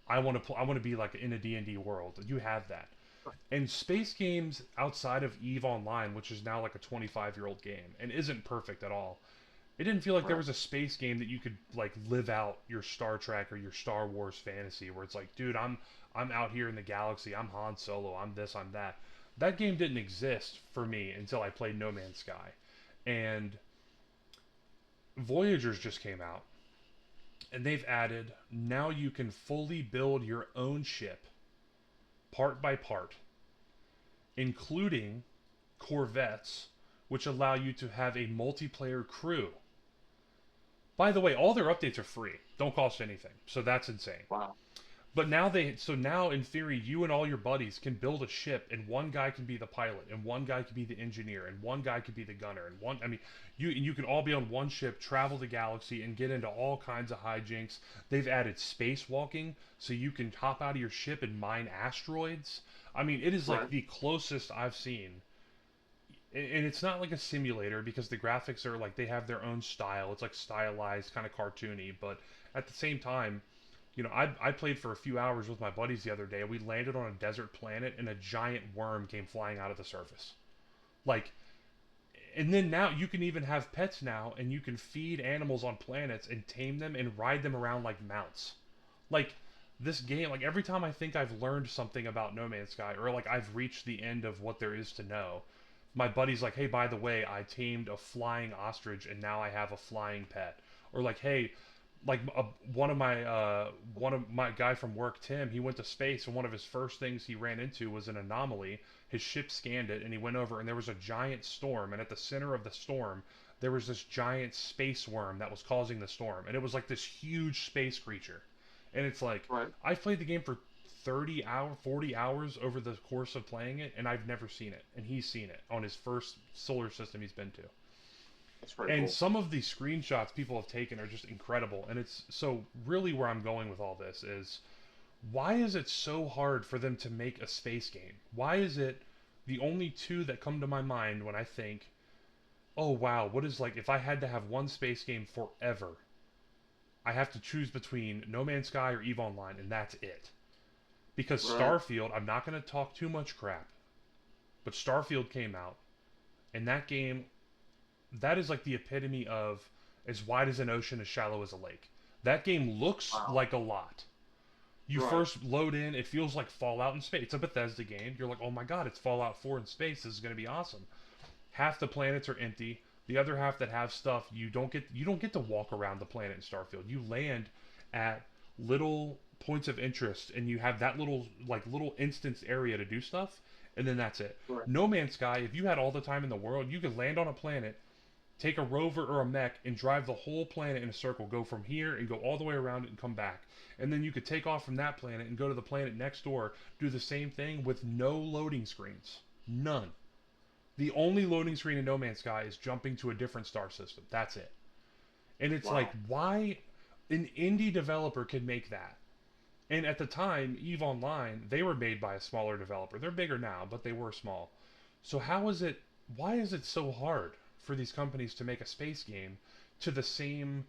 I want to be like in a D&D world. You have that. Right. And space games outside of EVE Online, which is now like a 25-year-old game and isn't perfect at all. It didn't feel like there Right. was a space game that you could like live out your Star Trek or your Star Wars fantasy where it's like, dude, I'm out here in the galaxy. I'm Han Solo. I'm this, I'm that. That game didn't exist for me until I played No Man's Sky. And Voyagers just came out, and they've added now you can fully build your own ship part by part, including corvettes, which allow you to have a multiplayer crew. By the way, all their updates are free, don't cost anything, so that's insane. Wow. But now in theory, you and all your buddies can build a ship, and one guy can be the pilot, and one guy can be the engineer, and one guy can be the gunner, and one. I mean, you can all be on one ship, travel the galaxy, and get into all kinds of hijinks. They've added spacewalking, so you can hop out of your ship and mine asteroids. I mean, it is like Right. the closest I've seen, and it's not like a simulator because the graphics are like they have their own style. It's like stylized, kind of cartoony, but at the same time, I played for a few hours with my buddies the other day. We landed on a desert planet, and a giant worm came flying out of the surface. Like, and then now you can even have pets now, and you can feed animals on planets and tame them and ride them around like mounts. Like, this game, like every time I think I've learned something about No Man's Sky, or like I've reached the end of what there is to know, my buddy's like, hey, by the way, I tamed a flying ostrich, and now I have a flying pet. Or like, hey, like one of my guy from work, Tim, he went to space, and one of his first things he ran into was an anomaly. His ship scanned it, and he went over, and there was a giant storm, and at the center of the storm there was this giant space worm that was causing the storm, and it was like this huge space creature. And it's like, Right. I've played the game for 40 hours over the course of playing it, and I've never seen it, and he's seen it on his first solar system he's been to. That's pretty And cool. some of these screenshots people have taken are just incredible. And it's so really where I'm going with all this is, why is it so hard for them to make a space game? Why is it the only two that come to my mind when I think, oh wow, what is like if I had to have one space game forever, I have to choose between No Man's Sky or EVE Online, and that's it. Because Right. Starfield, I'm not going to talk too much crap, but Starfield came out, and that game, that is like the epitome of as wide as an ocean, as shallow as a lake. That game looks Wow. like a lot. You Right. first load in, it feels like Fallout in space. It's a Bethesda game. You're like, oh my god, it's Fallout 4 in space. This is going to be awesome. Half the planets are empty. The other half that have stuff, you don't get to walk around the planet in Starfield. You land at little points of interest, and you have that little instance area to do stuff. and then that's it. Right. No Man's Sky, if you had all the time in the world, you could land on a planet, take a rover or a mech, and drive the whole planet in a circle. Go from here and go all the way around it and come back. And then you could take off from that planet and go to the planet next door, do the same thing with no loading screens. None. The only loading screen in No Man's Sky is jumping to a different star system. That's it. And it's like, Wow. why an indie developer can make that? And at the time, EVE Online, they were made by a smaller developer. They're bigger now, but they were small. So how is it? Why is it so hard for these companies to make a space game to the same,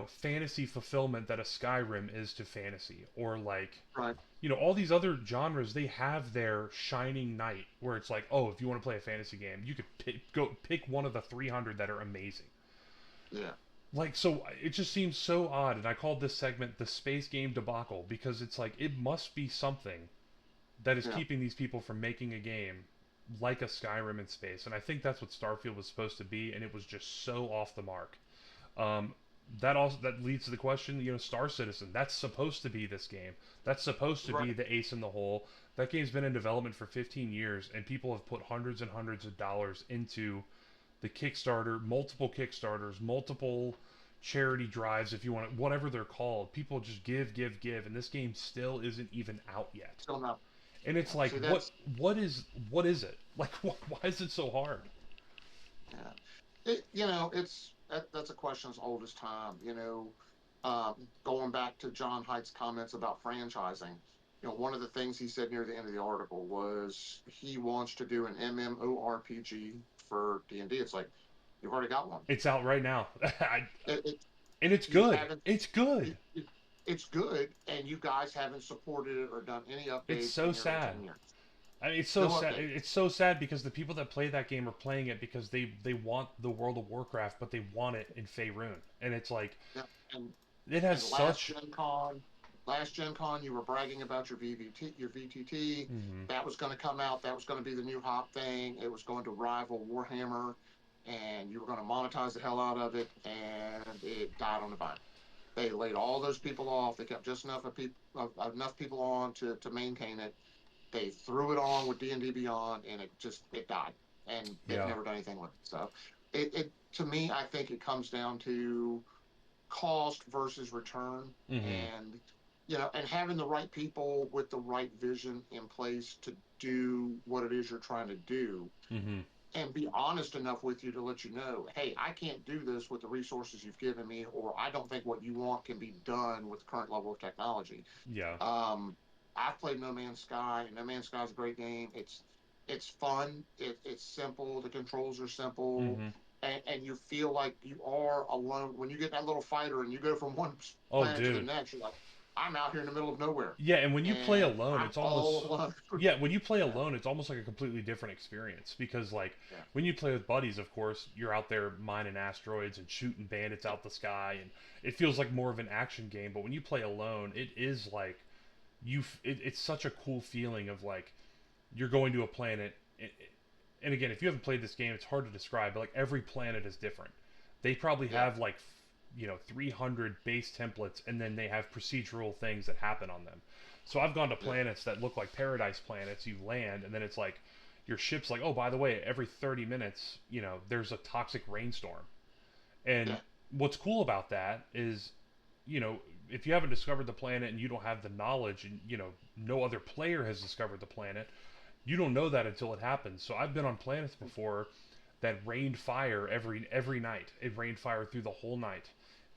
fantasy fulfillment that a Skyrim is to fantasy, or like, Right. all these other genres, they have their shining knight where it's like, oh, if you want to play a fantasy game, you could pick one of the 300 that are amazing. Yeah. Like, so it just seems so odd, and I called this segment the space game debacle because it's like it must be something that is Yeah. keeping these people from making a game like a Skyrim in space, and I think that's what Starfield was supposed to be, and it was just so off the mark. Um, that leads to the question, Star Citizen. That's supposed to be this game. That's supposed to be Right. the ace in the hole. That game's been in development for 15 years, and people have put hundreds and hundreds of dollars into the Kickstarter, multiple Kickstarters, multiple charity drives, if you want it, whatever they're called. People just give, give, give, and this game still isn't even out yet. Still not. And it's Yeah. like, See, what is it? Like, why is it so hard? yeah. That's a question as old as time. Going back to John Haidt's comments about franchising. One of the things he said near the end of the article was he wants to do an MMORPG for D&D. It's like you've already got one. It's out right now. It, it, And it's you good. haven't. It's good. It's good, and you guys haven't supported it or done any It's updates so in nearly sad. 10 years. I mean, it's so No sad. updates. It's so sad because the people that play that game are playing it because they want the World of Warcraft, but they want it in Faerun, and it's like Yeah. And it has and such. last Gen Con, you were bragging about your VTT. Mhm. That was going to come out. That was going to be the new hot thing. It was going to rival Warhammer, and you were going to monetize the hell out of it, and it died on the vine. They laid all those people off. They kept just enough people on to maintain it. They threw it on with D&D Beyond, and it died, and they've Yeah. never done anything with it. So, it to me, I think it comes down to cost versus return, Mhm. and having the right people with the right vision in place to do what it is you're trying to do, Mhm. and be honest enough with you to let you know, hey, I can't do this with the resources you've given me, or I don't think what you want can be done with the current level of technology. Yeah. um, I've played No Man's Sky, and No Man's Sky is a great game. It's fun. It's simple. The controls are simple, Mhm. and you feel like you are alone when you get that little fighter and you go from one Oh, planet to the dude. next. You're like, I'm out here in the middle of nowhere, Yeah, and when you play and alone, I'm it's all almost alone. yeah, when you play Yeah, alone, it's almost like a completely different experience because like yeah, when you play with buddies, of course, you're out there mining asteroids and shooting bandits out the sky and it feels like more of an action game, but when you play alone, it is like it's such a cool feeling of like you're going to a planet and again, if you haven't played this game, it's hard to describe, but like every planet is different. They probably yeah, have like 300 base templates and then they have procedural things that happen on them. So I've gone to yeah, planets that look like paradise planets. You land and then it's like your ship's like, oh, by the way, every 30 minutes, there's a toxic rainstorm. And yeah, what's cool about that is, you know, if you haven't discovered the planet and you don't have the knowledge and, no other player has discovered the planet, you don't know that until it happens. So I've been on planets before that rained fire every night. It rained fire through the whole night.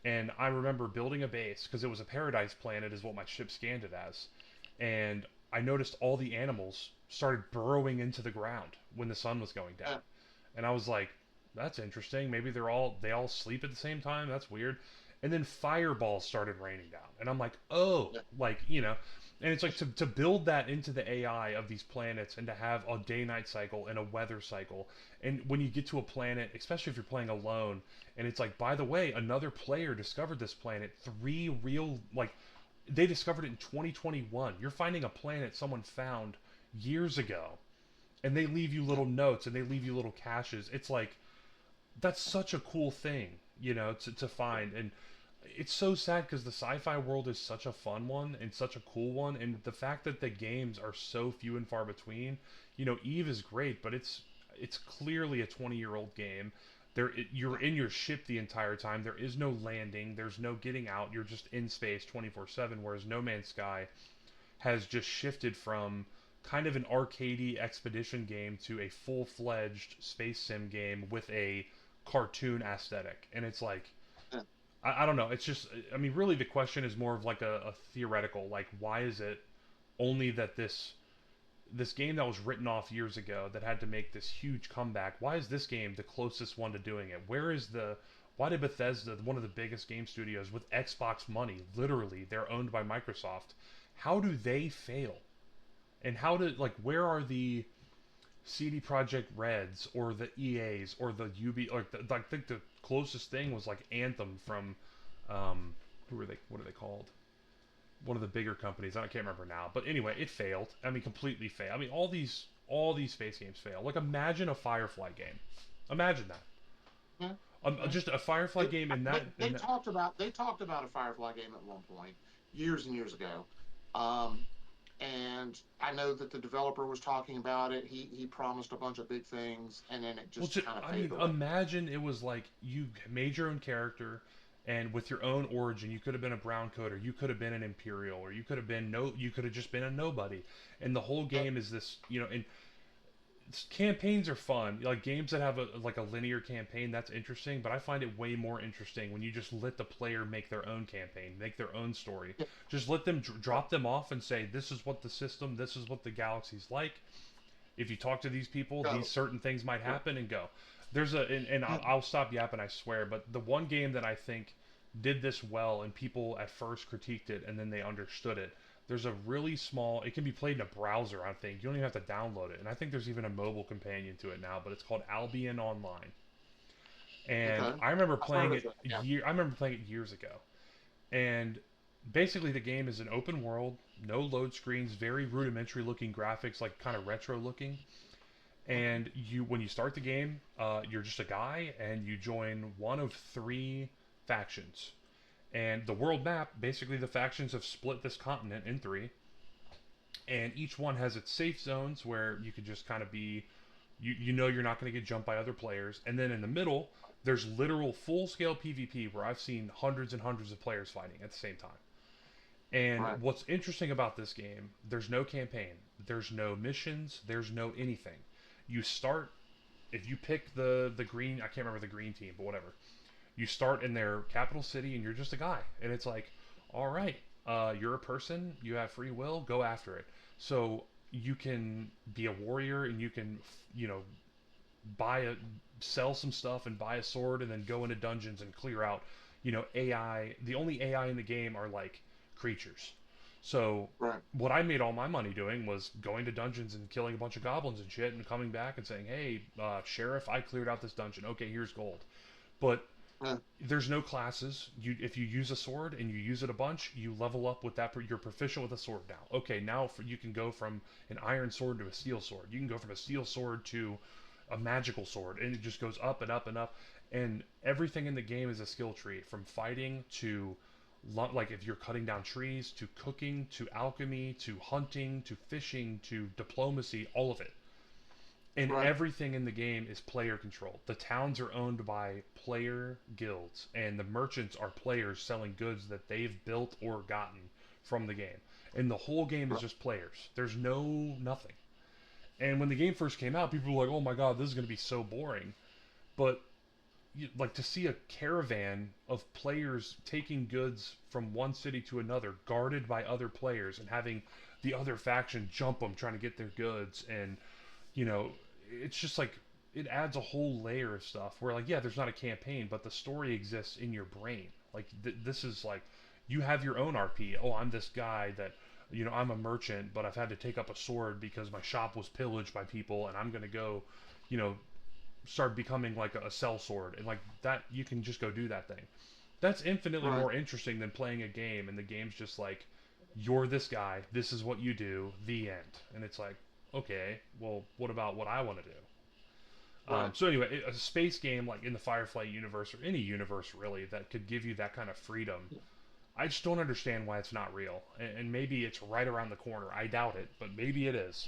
And I remember building a base because it was a paradise planet is what my ship scanned it as. And I noticed all the animals started burrowing into the ground when the sun was going down. yeah, And I was like, that's interesting. Maybe they all sleep at the same time. That's weird. And then fireballs started raining down. And I'm like, oh, yeah, like, and it's like to build that into the AI of these planets and to have a day night cycle and a weather cycle. And when you get to a planet, especially if you're playing alone, and it's like, by the way, another player discovered this planet. They discovered it in 2021. You're finding a planet someone found years ago. And they leave you yeah, little notes and they leave you little caches. It's like, that's such a cool thing, to find. And it's so sad because the sci-fi world is such a fun one and such a cool one, and the fact that the games are so few and far between. Eve is great, but it's clearly a 20-year-old game. You're in your ship the entire time. There is no landing. There's no getting out. You're just in space 24/7. Whereas No Man's Sky has just shifted from kind of an arcadey expedition game to a full-fledged space sim game with a cartoon aesthetic, and it's like Yeah. I don't know. It's just, I mean, really, the question is more of like a theoretical, like, why is it only that this game that was written off years ago that had to make this huge comeback? Why is this game the closest one to doing it? Why did Bethesda, one of the biggest game studios with Xbox money, literally, they're owned by Microsoft, how do they fail? And where are the CD Projekt Reds or the EAs or the UB? I think the closest thing was like Anthem from, who are they? What are they called? One of the bigger companies. I can't remember now. But anyway, it failed. I mean, completely failed. I mean, all these space games fail. Like, imagine a Firefly game. Imagine that. Yeah. Yeah. Just a Firefly They, game in they, that. they talked about a Firefly game at one point, years and years ago. Um, and I know that the developer was talking about it. He promised a bunch of big things, and then it Well, just kind of I faded mean, away. imagine it was like you made your own character, and with your own origin, you could have been a brown coder, you could have been an imperial, or you could have been no, you could have just been a nobody. And the whole Yeah, game is this, and campaigns are fun. Like games that have a linear campaign, that's interesting. But I find it way more interesting when you just let the player make their own campaign, make their own story. yeah, Just let them drop them off and say, "This is what the system, this is what the galaxy's like. If you talk to these people, these go. certain things might Yeah. happen," and go. And Yeah. I'll stop yapping, I swear. But the one game that I think did this well, and people at first critiqued it, and then they understood it. There's a really small. It can be played in a browser. I think you don't even have to download it, and I think there's even a mobile companion to it now. But it's called Albion Online, and Okay. I remember I've heard playing of it it. Yeah. I remember playing it years ago, and basically the game is an open world, no load screens, very rudimentary looking graphics, like kind of retro looking. Okay. And when you start the game, you're just a guy, and you join one of three factions. And the world map, basically, the factions have split this continent in three, and each one has its safe zones where you could just kind of be, you know, you're not going to get jumped by other players. And then in the middle, there's literal full scale PvP where I've seen hundreds and hundreds of players fighting at the same time. And Right. what's interesting about this game, there's no campaign, there's no missions, there's no anything. You start, if you pick the green, I can't remember the green team, but whatever. You start in their capital city, and you're just a guy, and it's like, all right, you're a person, you have free will, go after it. So you can be a warrior, and you can, buy a sell some stuff and buy a sword, and then go into dungeons and clear out, AI. The only AI in the game are like creatures. So Right. what I made all my money doing was going to dungeons and killing a bunch of goblins and shit, and coming back and saying, "Hey, sheriff, I cleared out this dungeon. Okay, here's gold." But Yeah. there's no classes. If you use a sword and you use it a bunch, you level up with that. You're proficient with a sword now. Okay, now you can go from an iron sword to a steel sword. You can go from a steel sword to a magical sword, and it just goes up and up and up. And everything in the game is a skill tree, from fighting to like if you're cutting down trees, to cooking, to alchemy, to hunting, to fishing, to diplomacy, all of it. And Right. everything in the game is player controlled. The towns are owned by player guilds, and the merchants are players selling goods that they've built or gotten from the game. And the whole game is Right. just players. There's no nothing. And when the game first came out, people were like, "Oh my god, this is going to be so boring." But like to see a caravan of players taking goods from one city to another, guarded by other players, and having the other faction jump them trying to get their goods, and you know, it's just like it adds a whole layer of stuff where like yeah, there's not a campaign, but the story exists in your brain. Like this is like you have your own RP. Oh, I'm this guy that I'm a merchant, but I've had to take up a sword because my shop was pillaged by people, and I'm gonna go, you know, start becoming like a cell sword, and like that you can just go do that thing. That's infinitely Right. more interesting than playing a game, and the game's just like you're this guy, this is what you do, the end. And it's like, okay, well, what about what I want to do? Right. So anyway, a space game like in the Firefly universe or any universe really that could give you that kind of freedom. I just don't understand why it's not real, and maybe it's right around the corner. I doubt it, but maybe it is.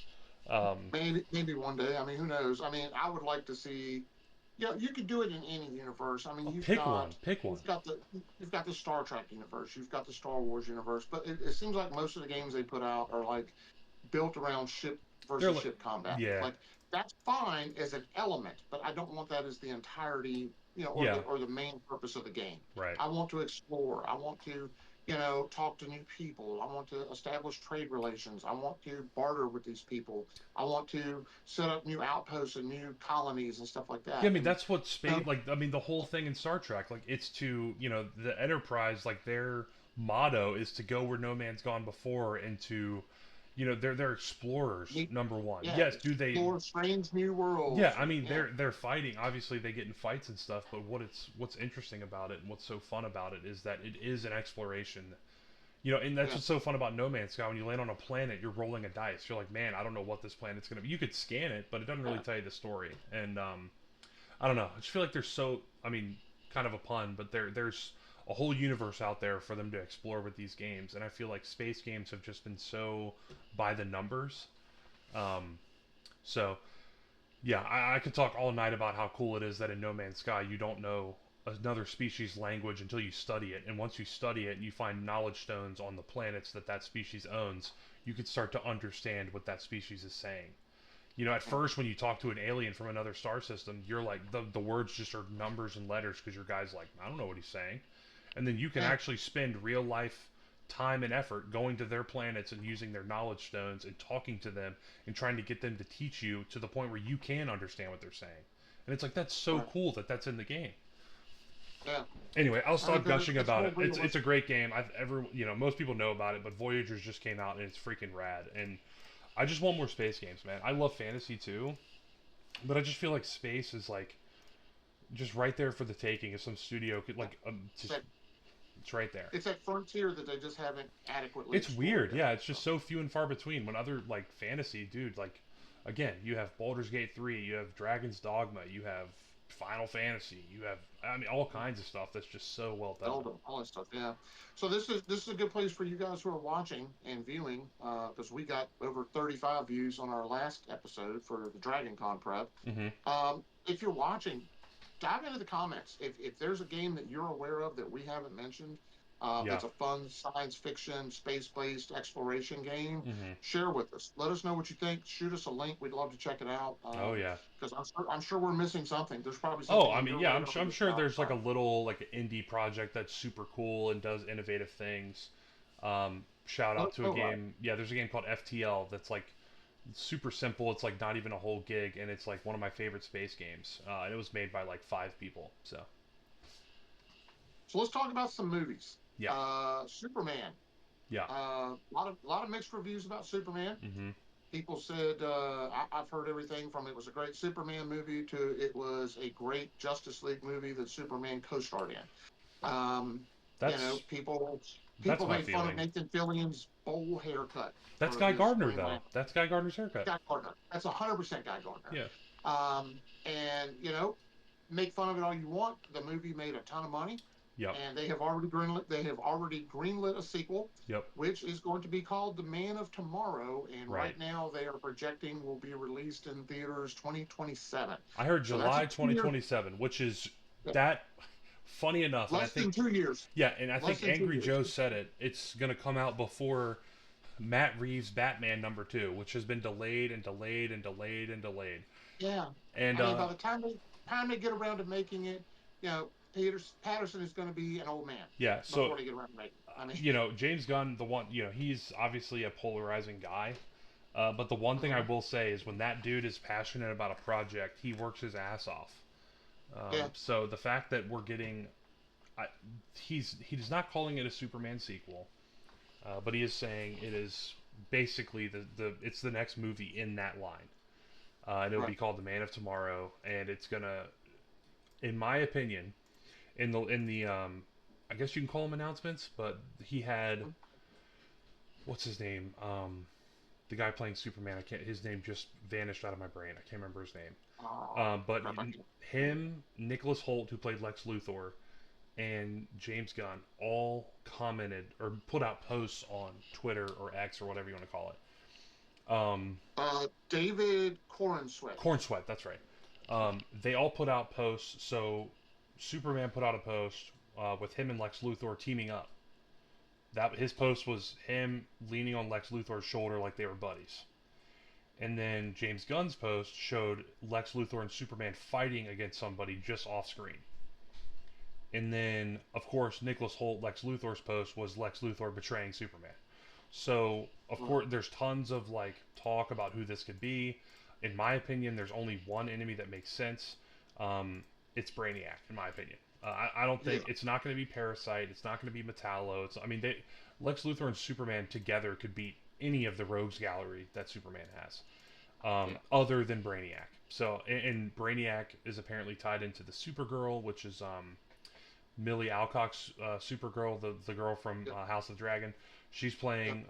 Um, Maybe one day. I mean, who knows? I mean, I would like to see. Yeah, you could do it in any universe. I mean, pick one, pick one. you've got the Star Trek universe, you've got the Star Wars universe, but it seems like most of the games they put out are like built around ship They're versus like, ship combat. yeah, Like that's fine as an element, but I don't want that as the entirety, yeah, or the main purpose of the game. right. I want to explore. I want to, talk to new people. I want to establish trade relations. I want to barter with these people. I want to set up new outposts and new colonies and stuff like Yeah, I that. mean And that's what you space like. I mean the whole thing in Star Trek, like it's to the Enterprise, like their motto is to go where no man's gone before, and to, they're explorers. meet, Number one, yeah, yes. Do they? explore strange new Yeah, worlds. I And mean yeah, they're fighting. Obviously they get in fights and stuff, but what's interesting about it and what's so fun about it is that it is an exploration. And that's yeah, what's so fun about No Man's Sky. When you land on a planet, you're rolling a dice. You're like, man, I don't know what this planet's gonna be. You could scan it, but it doesn't really yeah, tell you the story. And I don't know. I just feel like there's so. I mean, kind of a pun, but there's a whole universe out there for them to explore with these games, and I feel like space games have just been so by the numbers. Um, so yeah, I could talk all night about how cool it is that in No Man's Sky you don't know another species language until you study it, and once you study it and you find knowledge stones on the planets that that species owns, you can start to understand what that species is saying. At first when you talk to an alien from another star system, you're like the words just are numbers and letters because your guy's like, I don't know what he's saying. And then you can yeah. actually spend real life time and effort going to their planets and using their knowledge stones and talking to them and trying to get them to teach you to the point where you can understand what they're saying. And it's like that's so Right. cool that that's in the game. Yeah. Anyway, I'll I mean, stop because gushing it's about more it. It's a realistic. great game. I've ever most people know about it, but Voyagers just came out and it's freaking rad. And I just want more space games, man. I love fantasy too, but I just feel like space is like just right there for the taking. If some studio could Yeah. like It's just that it's right there. it's that frontier that they just haven't adequately It's explored weird, yet. yeah. It's just So, so few and far between. When other like fantasy, dude, like again, you have Baldur's Gate 3, you have Dragon's Dogma, you have Final Fantasy, you have I mean all kinds of stuff that's just so well done. Zelda, all that stuff. Yeah. So this is a good place for you guys who are watching and viewing, because we got over 35 views on our last episode for the Dragon Con prep. Hmm. If you're watching, dive into the comments. If there's a game that you're aware of that we haven't mentioned, Yeah. that's a fun science fiction, space based exploration game, Hmm. share with us. Let us know what you think. Shoot us a link. We'd love to check it out. Oh yeah. Because I'm sure we're missing something. There's probably Oh, something I in mean, your yeah, radar I'm that's sure not. there's like a little like an indie project that's super cool and does innovative things. Shout out to a Oh, right. game. Yeah, there's a game called FTL that's like super simple. It's like not even a whole gig, and it's like one of my favorite space games. And it was made by like 5 people. So So let's talk about some movies. yeah, Superman. yeah. A lot of mixed reviews about Superman. Hmm. People said I've heard everything from it was a great Superman movie to it was a great Justice League movie that Superman co-starred in. That's People that's my made fun of feeling. Nathan Fillion's bowl haircut That's for Guy his Gardner Green though. Lantern. That's Guy Gardner's haircut. Guy Gardner. That's 100% Guy Gardner. Yeah. And make fun of it all you want. The movie made a ton of money, Yep. and they have already greenlit a sequel, Yep. which is going to be called The Man of Tomorrow, and Right. right now they are projecting will be released in theaters 2027. I heard So that's a July 2 year, 2027, which is that funny enough, and I less than think 2 years, yeah, and I less think than two Angry years. Joe said it. It's gonna come out before Matt Reeves' Batman #2, which has been delayed and delayed and delayed and delayed. Yeah, And I mean, by the time they get around to making it, Peter Patterson is going to be an old man yeah, so before they get around to making it. I mean, James Gunn, the one, he's obviously a polarizing guy. But the one thing I mhm, will say is when that dude is passionate about a project, he works his ass off. yeah, So the fact that we're getting, I, he's not calling it a Superman sequel, but he is saying it is basically the it's the next movie in that line, and it'll right. be called The Man of Tomorrow, and it's gonna, in my opinion, in the I guess you can call them announcements, but he had Mhm. what's his name the guy playing Superman. I can't. His name just vanished out of my brain. I can't remember his name. But Crap, him, Nicholas Holt, who played Lex Luthor, and James Gunn all commented or put out posts on Twitter or X or whatever you want to call it. David Cornsweet. Corn Sweat, that's right. They all put out posts. So Superman put out a post with him and Lex Luthor teaming up. That his post was him leaning on Lex Luthor's shoulder like they were buddies. And then James Gunn's post showed Lex Luthor and Superman fighting against somebody just off screen. And then, of course, Nicholas Holt, Lex Luthor's post was Lex Luthor betraying Superman. So, of course, there's tons of like talk about who this could be. In my opinion, there's only one enemy that makes sense. It's Brainiac, in my opinion. I don't think it's not going to be Parasite. It's not going to be Metallo. Lex Luthor and Superman together could beat any of the Rogues Gallery that Superman has, other than Brainiac. So, and Brainiac is apparently tied into the Supergirl, which is Millie Alcock's Supergirl, the girl from House of the Dragon. She's playing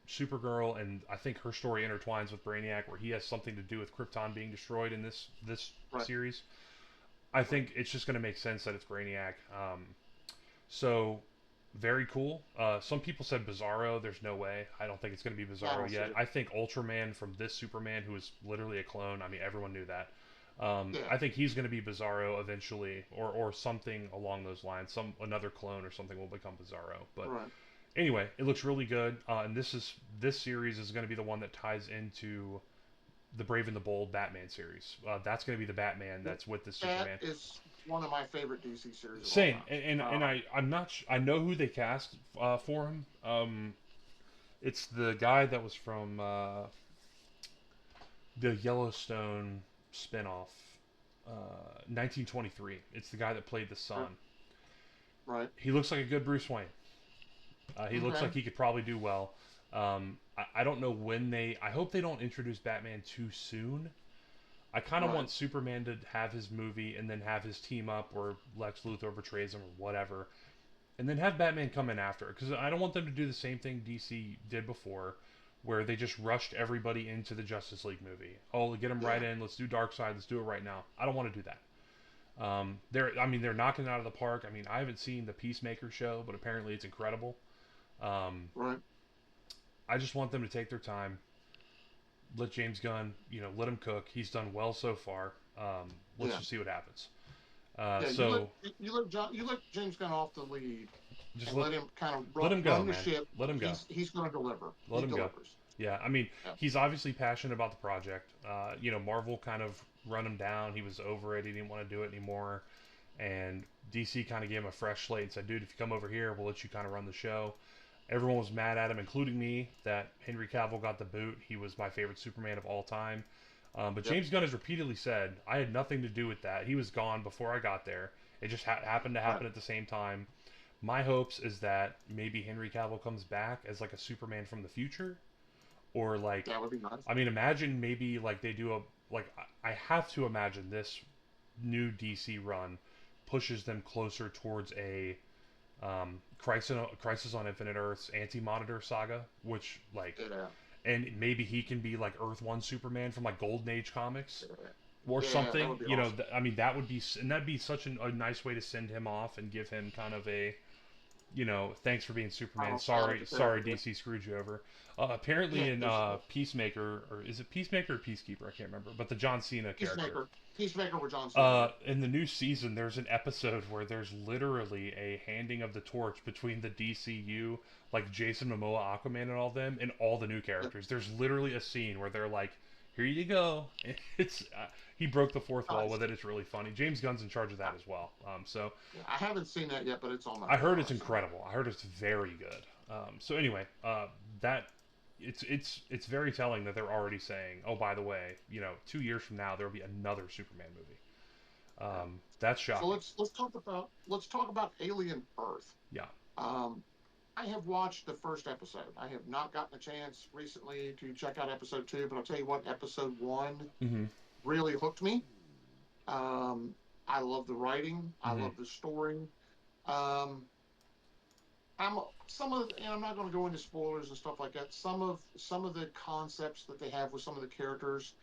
Supergirl, and I think her story intertwines with Brainiac, where he has something to do with Krypton being destroyed in this series. I think it's just going to make sense that it's Brainiac. So, very cool. Some people said Bizarro. There's no way. I don't think it's going to be Bizarro yet. I think Ultraman from this Superman, who is literally a clone. I mean, everyone knew that. I think he's going to be Bizarro eventually, or something along those lines. Another clone or something will become Bizarro. But anyway, it looks really good. And this series is going to be the one that ties into the Brave and the Bold Batman series. That's going to be the Batman that's with the Superman. That is one of my favorite DC series. Same, and I'm not. I know who they cast for him. It's the guy that was from the Yellowstone spinoff, 1923. It's the guy that played the son. Right. He looks like a good Bruce Wayne. He looks like he could probably do well. I don't know when I hope they don't introduce Batman too soon. I kind of want Superman to have his movie and then have his team up where Lex Luthor betrays him or whatever. And then have Batman come in after. Because I don't want them to do the same thing DC did before, where they just rushed everybody into the Justice League movie. Oh, get them right in. Let's do Darkseid. Let's do it right now. I don't want to do that. They're knocking it out of the park. I mean, I haven't seen the Peacemaker show, but apparently it's incredible. Right. I just want them to take their time. Let James Gunn, let him cook. He's done well so far. Let's just see what happens. You let James Gunn off the lead. Just let him kind of let him go, run the man. ship. Let him go. He's going to deliver. Let him go. Yeah, I mean, he's obviously passionate about the project. Marvel kind of run him down. He was over it. He didn't want to do it anymore. And DC kind of gave him a fresh slate and said, dude, if you come over here, we'll let you kind of run the show. Everyone was mad at him, including me, that Henry Cavill got the boot. He was my favorite Superman of all time. But James Gunn has repeatedly said, I had nothing to do with that. He was gone before I got there. It just happened to happen at the same time. My hopes is that maybe Henry Cavill comes back as like a Superman from the future. Or like, that would be nice. I mean, imagine maybe like they do I have to imagine this new DC run pushes them closer towards a Crisis on Infinite Earths Anti-Monitor saga, which and maybe he can be like Earth 1 Superman from like Golden Age comics or something. Awesome. I mean, that'd be such a nice way to send him off and give him kind of a, thanks for being Superman. Sorry, DC screwed you over. Apparently in Peacemaker, or is it Peacemaker or Peacekeeper? I can't remember. But the John Cena character. Peacemaker with John Cena. In the new season, there's an episode where there's literally a handing of the torch between the DCU, like Jason Momoa, Aquaman, and all them, and all the new characters. There's literally a scene where they're like, "Here you go." It's he broke the fourth wall with it. It's really funny. James Gunn's in charge of that as well. I haven't seen that yet, but it's on my. I heard it's incredible. I heard it's very good. So anyway, it's very telling that they're already saying, oh, by the way, 2 years from now there will be another Superman movie. That's shocking. So let's talk about Alien Earth. Yeah. I have watched the first episode. I have not gotten a chance recently to check out episode 2, but I'll tell you what, episode 1 really hooked me. I love the writing. I love the story. I'm some of and I'm not going to go into spoilers and stuff like that. Some of the concepts that they have with some of the characters,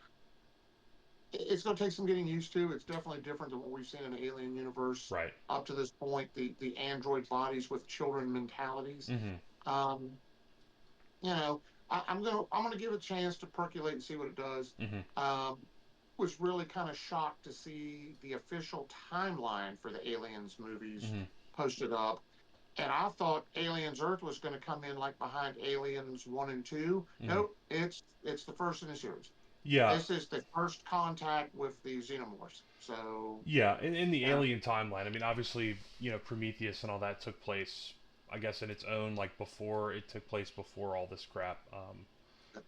it's going to take some getting used to. It's definitely different than what we've seen in the Alien universe Right. up to this point. The android bodies with children mentalities. Mm-hmm. Um, you know, I'm gonna give it a chance to percolate and see what it does. Mm-hmm. Um, was really kind of shocked to see the official timeline for the Aliens movies Mm-hmm. posted up. And I thought Aliens Earth was going to come in like behind Aliens 1 and 2. Mm-hmm. Nope, it's the first in the series. Yeah. This is the first contact with the xenomorphs. So, Yeah. In the yeah, Alien timeline, I mean, obviously, Prometheus and all that took place, I guess, in its own, like, before it took place before all this crap.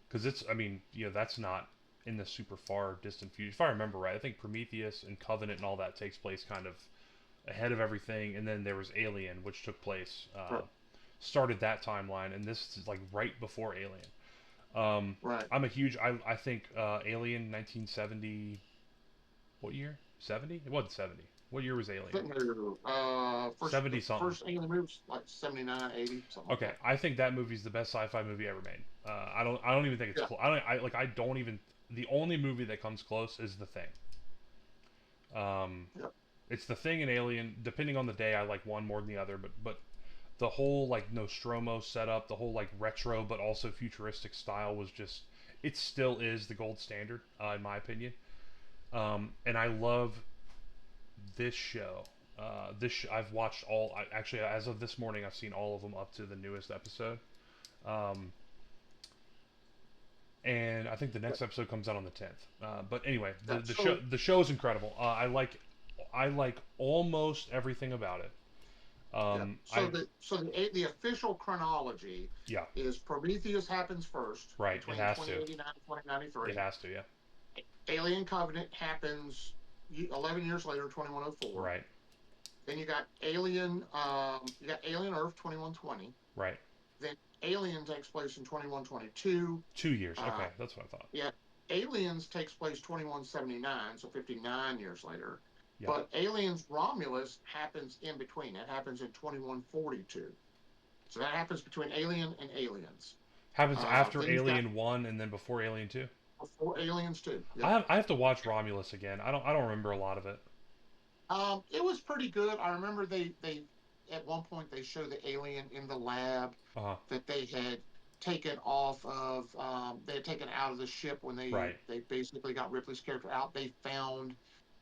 Because it's, I mean, that's not in the super far distant future. If I remember right, I think Prometheus and Covenant and all that takes place kind of ahead of everything, and then there was Alien, which took place, right, started that timeline, and this is like right before Alien. right. I'm a huge, I think Alien 1970, what year? 70? It wasn't 70. What year was Alien? The 70 something. first Alien movies like 79, 80, something like Okay, that. I think that movie's the best sci-fi movie ever made. I don't even think it's Yeah, close. I don't even. The only movie that comes close is The Thing. Um, yeah. it's The Thing and Alien. Depending on the day, I like one more than the other. But the whole like Nostromo setup, the whole like retro but also futuristic style was just. It still is the gold standard, in my opinion. And I love this show. I've watched all. Actually, as of this morning, I've seen all of them up to the newest episode. Um, and I think the next episode comes out on the 10th. But anyway, Yeah. the show is incredible. I like almost everything about it. Yeah. I The official chronology Yeah, is Prometheus happens first right. It between has to. 2089 and It 2093. has to. Yeah. Alien Covenant happens 11 years later, 2104. Right. Then you got Alien Earth 2120. Right. Then Alien takes place in 2122. 2 years. Uh, Okay, that's what I thought. yeah, Aliens takes place 2179, so 59 years later. Yeah. But Aliens Romulus happens in between. It happens in 2142. So that happens between Alien and Aliens. Happens after Then you've got Alien 1 and then before Alien 2. before Aliens 2. I Yep. have I have to watch Romulus again. I don't remember a lot of it. It was pretty good. I remember they at one point they show the alien in the lab Uh huh. that they had taken off of. They had taken out of the ship when Right. they basically got Ripley's character out. They found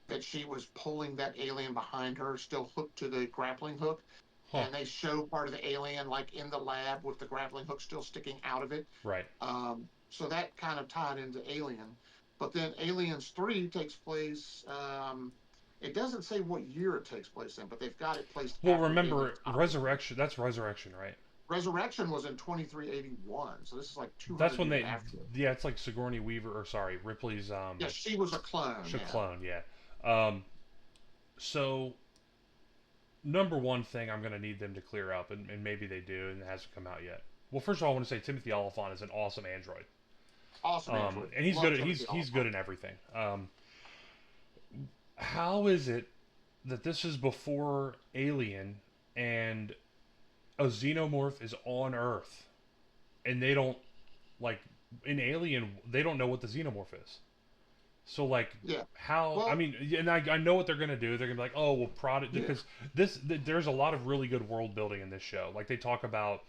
that she was pulling that alien behind her, still hooked to the grappling hook. Huh. And they show part of the alien like in the lab with the grappling hook still sticking out of it. Right. So that kind of tied into Alien. But then Aliens 3 takes place. It doesn't say what year it takes place in, but they've got it placed Well, after remember Aliens Covenant. Resurrection. That's Resurrection, right? Resurrection was in 2381, so this is like That's 200 when years they. after it. Yeah, it's like Sigourney Weaver, or sorry, Ripley's Yeah, she was a clone, yeah. clone. Yeah. Um. So number one thing I'm gonna need them to clear up, and maybe they do, and it hasn't come out yet. Well, first of all, I want to say Timothy Olyphant is an awesome android. Awesome android. And he's Love good. Timothy He's good Olyphant. in everything. How is it that this is before Alien and a xenomorph is on Earth, and they don't like in Alien they don't know what the xenomorph is. So like Yeah. how I Well, mean, and I know what they're gonna do. They're gonna be like, oh well, product yeah. because there's a lot of really good world building in this show. Like they talk about.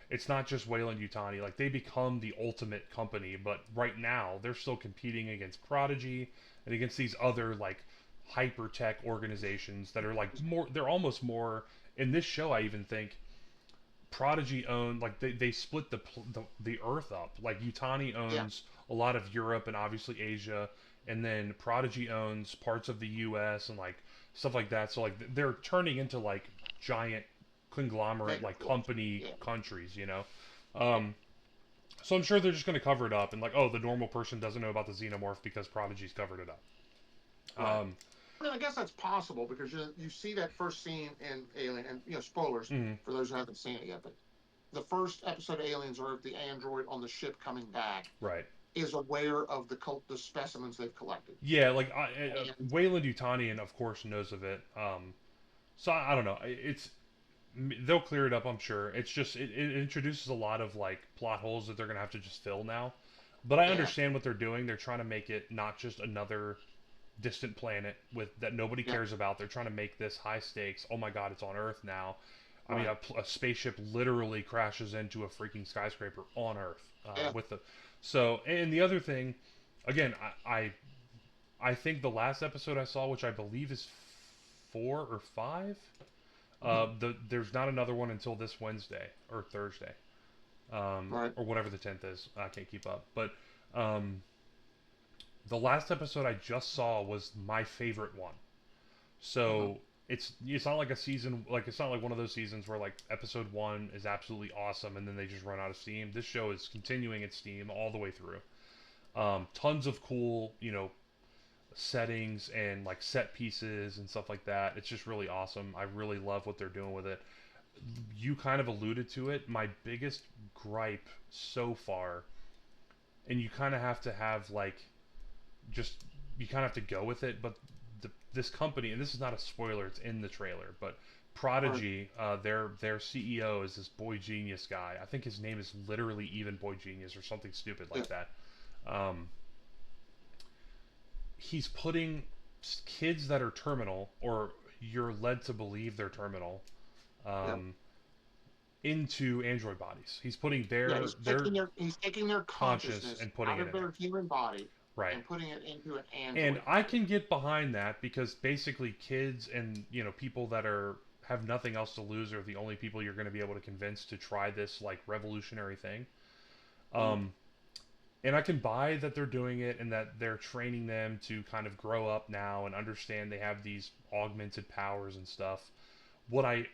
It's not just Wayland Yutani. Like they become the ultimate company, but right now they're still competing against Prodigy and against these other like hyper tech organizations that are like more. They're almost more in this show. I even think Prodigy owned like they split the Earth up. Like Yutani Yeah. owns a lot of Europe and obviously Asia, and then Prodigy owns parts of the U.S. and like stuff like that. So like they're turning into like giant conglomerate like Megacorp. company Yeah. countries. Um, so I'm sure they're just going to cover it up and like, oh, the normal person doesn't know about the xenomorph because Prodigy's covered it up. Right. Um, I mean, I guess that's possible because you see that first scene in Alien, and spoilers mhm, for those who haven't seen it yet, but the first episode of Aliens Earth, the android on the ship coming back right. is aware of the specimens they've collected. Yeah, like And Wayland Yutani, and of course knows of it. So I don't know. It's they'll clear it up, I'm sure. It's just it introduces a lot of like plot holes that they're gonna have to just fill now. But I Yeah, understand what they're doing. They're trying to make it not just another distant planet with that nobody yeah, cares about. They're trying to make this high stakes. Oh my God, it's on Earth now. I mean, right. a spaceship literally crashes into a freaking skyscraper on Earth Yeah. with the. So, and the other thing, again, I think the last episode I saw, which I believe is 4 or 5, Hmm. there's not another one until this Wednesday or Thursday, Right. or whatever the 10th is. I can't keep up, but um, the last episode I just saw was my favorite one. Hmm. So it's not like a season, like it's not like one of those seasons where like episode one is absolutely awesome and then they just run out of steam. This show is continuing its steam all the way through. Tons of cool, settings and like set pieces and stuff like that. It's just really awesome. I really love what they're doing with it. You kind of alluded to it. My biggest gripe so far, and you kind of have to have like just you kind of have to go with it. But this company, and this is not a spoiler, it's in the trailer, but Right. Prodigy, their CEO is this boy genius guy. I think his name is literally even boy genius or something stupid Yeah. like that. Um, he's putting kids that are terminal, or you're led to believe they're terminal, Yeah. um, into android bodies. He's putting Yeah. their He's taking their conscious consciousness and putting out it of in there. their human body Right. and putting it into an And android I body. can get behind that because basically kids and people that are have nothing else to lose are the only people you're going to be able to convince to try this like revolutionary thing. Hmm. Um, and I can buy that they're doing it and that they're training them to kind of grow up now and understand they have these augmented powers and stuff. What I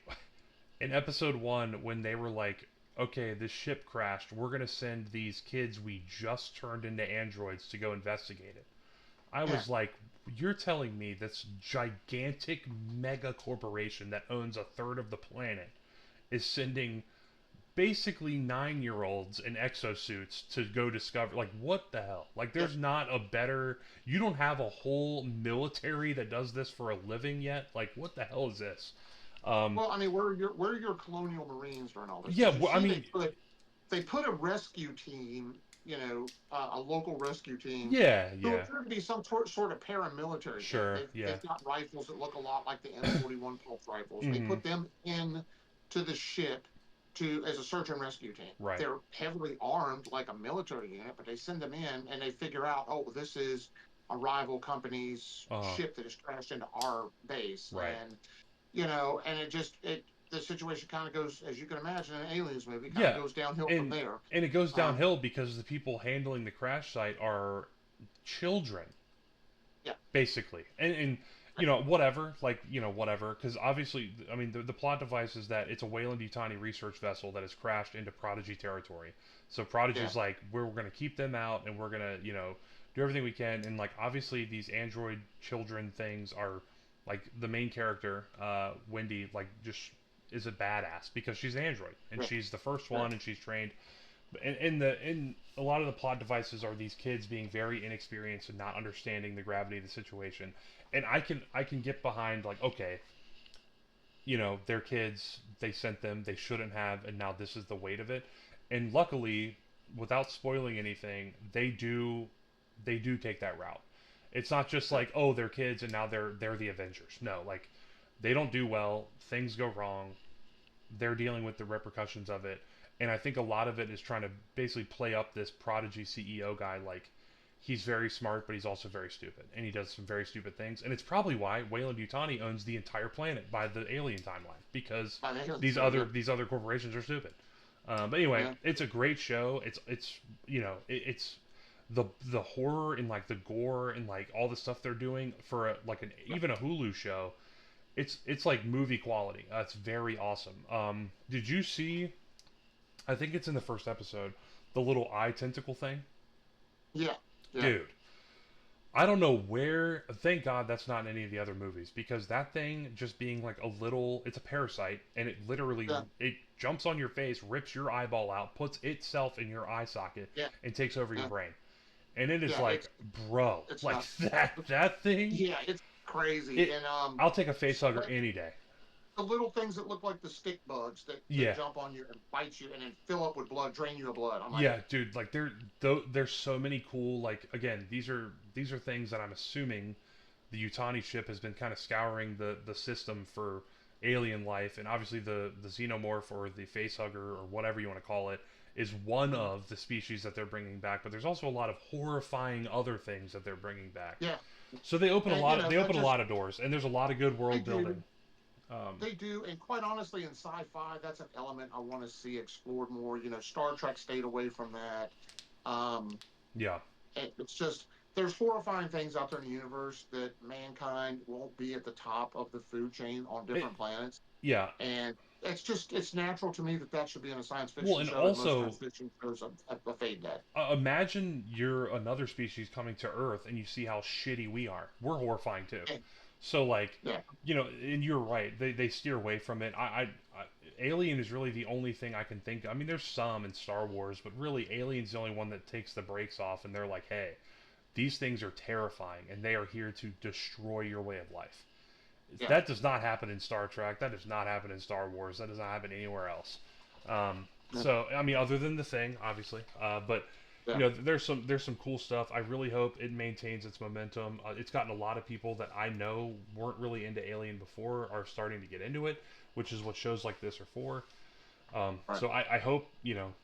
in episode 1 when they were like, okay, this ship crashed, we're going to send these kids we just turned into androids to go investigate it. I Yeah. was like, you're telling me this gigantic mega corporation that owns a third of the planet is sending basically 9-year olds in exosuits to go discover, like, what the hell? Like, Yeah. there's not a better, you don't have a whole military that does this for a living yet? Like, what the hell is this? Um, Well, I mean, where are your colonial marines during all this? yeah, Because you I see, mean, they put a rescue team, a local rescue team, yeah, who yeah, appear to be some sort of paramilitary thing. sure, yeah. They've got rifles that look a lot like the M41 Pulse rifles. They Hmm. put them in to the ship to as a search and rescue team. Right. They're heavily armed like a military unit, but they send them in and they figure out, oh, this is a rival company's Uh, ship that has crashed into our base, right. and and it the situation kind of goes, as you can imagine, an aliens movie kind of Yeah, goes downhill from and there. and it goes Um, downhill because the people handling the crash site are children, yeah, basically, and whatever, like whatever, because obviously, I mean, the plot device is that it's a Weyland-Yutani research vessel that has crashed into Prodigy territory. So yeah, Prodigy's like, we're going to keep them out, and we're going to do everything we can, and like obviously these android children things are like the main character, Wendy, like just is a badass because she's an android and yeah, she's the first yeah, one and she's trained. In a lot of the plot devices are these kids being very inexperienced and not understanding the gravity of the situation. And I can get behind like, okay, they're kids, they sent them, they shouldn't have, and now this is the weight of it. And luckily, without spoiling anything, they do take that route. It's not just yeah, like, oh, they're kids and now they're the Avengers. No, like they don't do well, things go wrong, they're dealing with the repercussions of it. And I think a lot of it is trying to basically play up this Prodigy CEO guy like he's very smart, but he's also very stupid, and he does some very stupid things. And it's probably why Weyland Yutani owns the entire planet by the alien timeline because by the aliens. these So other yeah, these other corporations are stupid. But anyway, yeah, it's a great show. It's the horror and like the gore and like all the stuff they're doing for like an yeah. even a Hulu show. It's like movie quality. It's very awesome. Did you see? I think it's in the first episode. The little eye tentacle thing, Yeah, yeah, dude. I don't know where. Thank God that's not in any of the other movies because that thing just being like a little. It's a parasite and it literally yeah, it jumps on your face, rips your eyeball out, puts itself in your eye socket, yeah, and takes over your yeah, brain. And it is yeah. like, bro, It's like nuts. that thing. Yeah, it's crazy. It. And I'll take a face hugger but any day. the little things that look like the stick bugs that Yeah, jump on you and bite you and then fill up with blood, drain you of blood. I'm like, yeah, dude. Like there's so many cool. Like again, these are things that I'm assuming the Utani ship has been kind of scouring the system for alien life, and obviously the xenomorph or the facehugger or whatever you want to call it is one mhm. of the species that they're bringing back. But there's also a lot of horrifying other things that they're bringing back. Yeah, So they open a and you lot. know They that open a just lot of doors, and there's a lot of good they world do. building. Um, They do, and quite honestly, in sci-fi, that's an element I want to see explored more. You know, Star Trek stayed away from that. Um, yeah, it's just there's horrifying things out there in the universe that mankind won't be at the top of the food chain on it, different planets, yeah. and it's natural to me that that should be in a science Well, fiction and show, and most also science fiction shows a fade that. imagine you're another species coming to Earth and you see how shitty we are. We're horrifying too. Yeah, So like, yeah, and you're right. They steer away from it. Alien is really the only thing I can think of. I mean, there's some in Star Wars, but really, Alien's the only one that takes the brakes off, and they're like, hey, these things are terrifying, and they are here to destroy your way of life. yeah, That does not happen in Star Trek. That does not happen in Star Wars. That does not happen anywhere else. yeah, So I mean, other than the Thing, obviously, but yeah. there's some cool stuff. I really hope it maintains its momentum. It's gotten a lot of people that I know weren't really into Alien before are starting to get into it, which is what shows like this are for. Right. So I hope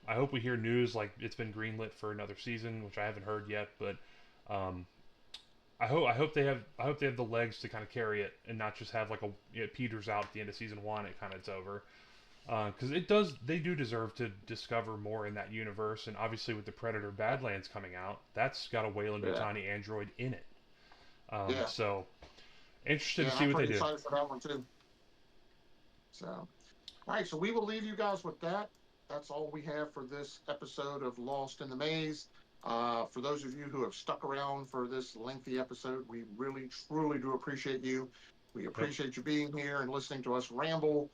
I hope we hear news like it's been greenlit for another season, which I haven't heard yet, but um, I hope they have the legs to kind of carry it and not just have like it peters out at the end of season one. It kind of it's over because they do deserve to discover more in that universe, and obviously with the Predator Badlands coming out, that's got a Weyland Yeah, Yutani android in it. yeah, So interested yeah. to And see I'm what they pretty do. excited for that one too. So, all right, so we will leave you guys with that. That's all we have for this episode of Lost in the Maze. For those of you who have stuck around for this lengthy episode, we really, truly do appreciate you. We Yep. appreciate you being here and listening to us ramble.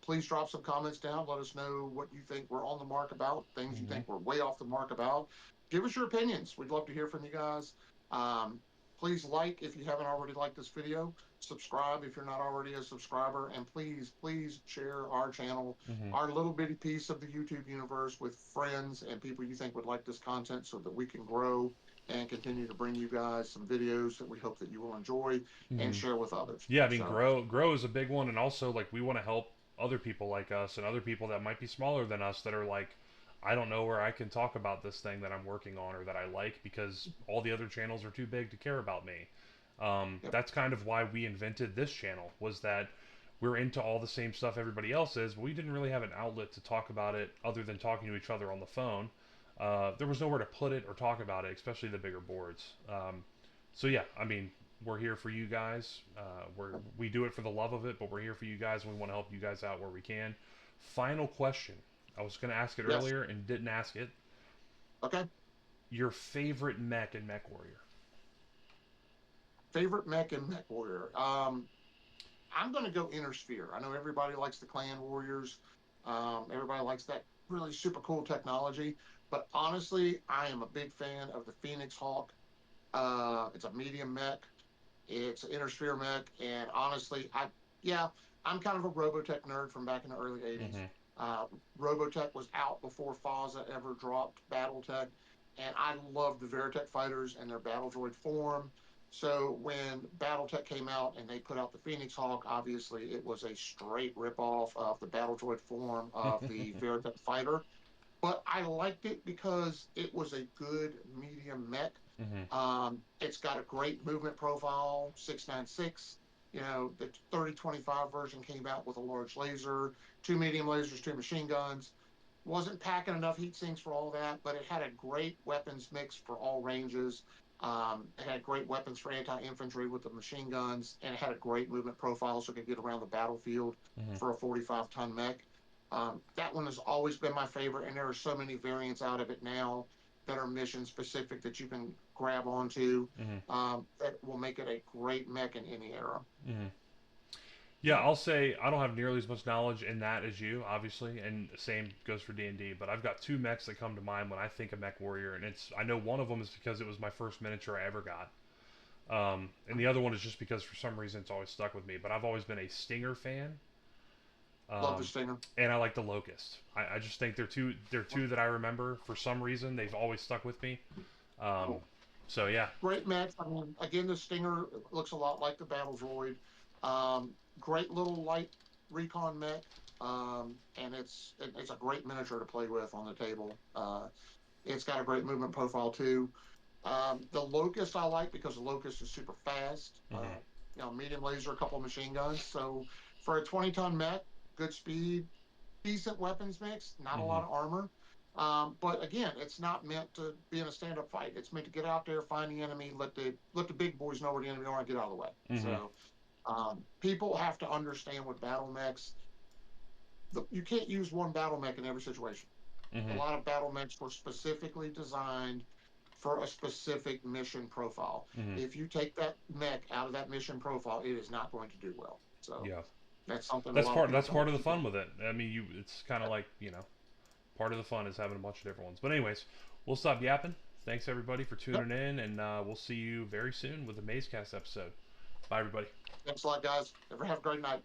Please drop some comments down. Let us know what you think we're on the mark about, things you Hmm. think we're way off the mark about. Give us your opinions. We'd love to hear from you guys. Um, please like if you haven't already liked this video, subscribe if you're not already a subscriber, and please, please share our channel, Hmm. our little bitty piece of the YouTube universe with friends and people you think would like this content so that we can grow and continue to bring you guys some videos that we hope that you will enjoy and Hmm. share with others. Yeah, I mean, So, grow is a big one, and also like we want to help other people like us and other people that might be smaller than us that are like, I don't know where I can talk about this thing that I'm working on or that I like because all the other channels are too big to care about me. yep, That's kind of why we invented this channel was that we're into all the same stuff everybody else is, but we didn't really have an outlet to talk about it other than talking to each other on the phone. There was nowhere to put it or talk about it, especially the bigger boards. So yeah, I mean, we're here for you guys. We do it for the love of it, but we're here for you guys, and we want to help you guys out where we can. Final question. I was going to ask it yes, earlier and didn't ask it. okay. Your favorite mech in Mech Warrior? Favorite mech and mech warrior. I'm going to go Inner Sphere. I know everybody likes the Clan Warriors. Everybody likes that really super cool technology. But honestly, I am a big fan of the Phoenix Hawk. It's a medium mech. It's an Inner Sphere mech. And honestly, yeah, I'm kind of a Robotech nerd from back in the early 80s. Mm-hmm. Uh, Robotech was out before FASA ever dropped Battletech. And I love the Veritech fighters and their battle droid form. So when BattleTech came out and they put out the Phoenix Hawk, obviously it was a straight ripoff of the battle droid form of the Veritech fighter. But I liked it because it was a good medium mech. Mm-hmm. It's got a great movement profile, 696. You know, the 3025 version came out with a large laser, two medium lasers, two machine guns. Wasn't packing enough heat sinks for all that, but it had a great weapons mix for all ranges. It had great weapons for anti-infantry with the machine guns, and it had a great movement profile so it could get around the battlefield Mm-hmm. for a 45-ton mech. That one has always been my favorite, and there are so many variants out of it now that are mission specific that you can grab onto Mm-hmm. that will make it a great mech in any era. Mm-hmm. Yeah, So, I'll say I don't have nearly as much knowledge in that as you, obviously, and the same goes for D&D. But I've got two mechs that come to mind when I think of Mech Warrior, and it's I know one of them is because it was my first miniature I ever got, and the other one is just because for some reason it's always stuck with me. But I've always been a Stinger fan, Love the Um, Stinger. and I like the Locust. I just think they're two that I remember for some reason. They've always stuck with me. Um, Oh, so yeah. great mech. I mean, again, the Stinger looks a lot like the Battle Droid. Great little light recon mech. And it's a great miniature to play with on the table. It's got a great movement profile too. The Locust I like because the Locust is super fast. Hmm. Medium laser, a couple of machine guns. So for a 20-ton mech, good speed, decent weapons mix, not a Hmm. lot of armor. But again, it's not meant to be in a stand-up fight. It's meant to get out there, find the enemy, let the big boys know where the enemy are, and get out of the way. Hmm. So people have to understand with battle mechs. You can't use one battle mech in every situation. A Hmm. lot of battle mechs were specifically designed for a specific mission profile. Hmm. If you take that mech out of that mission profile, it is not going to do well. So Yeah. that's something a That's lot of part. people That's part don't of the keep in. fun with it. I mean, you. It's kind of like part of the fun is having a bunch of different ones. But anyways, we'll stop yapping. Thanks everybody for Yep. tuning in, and we'll see you very soon with the MazeCast episode. Bye everybody. Thanks a lot, guys. Ever have a great night.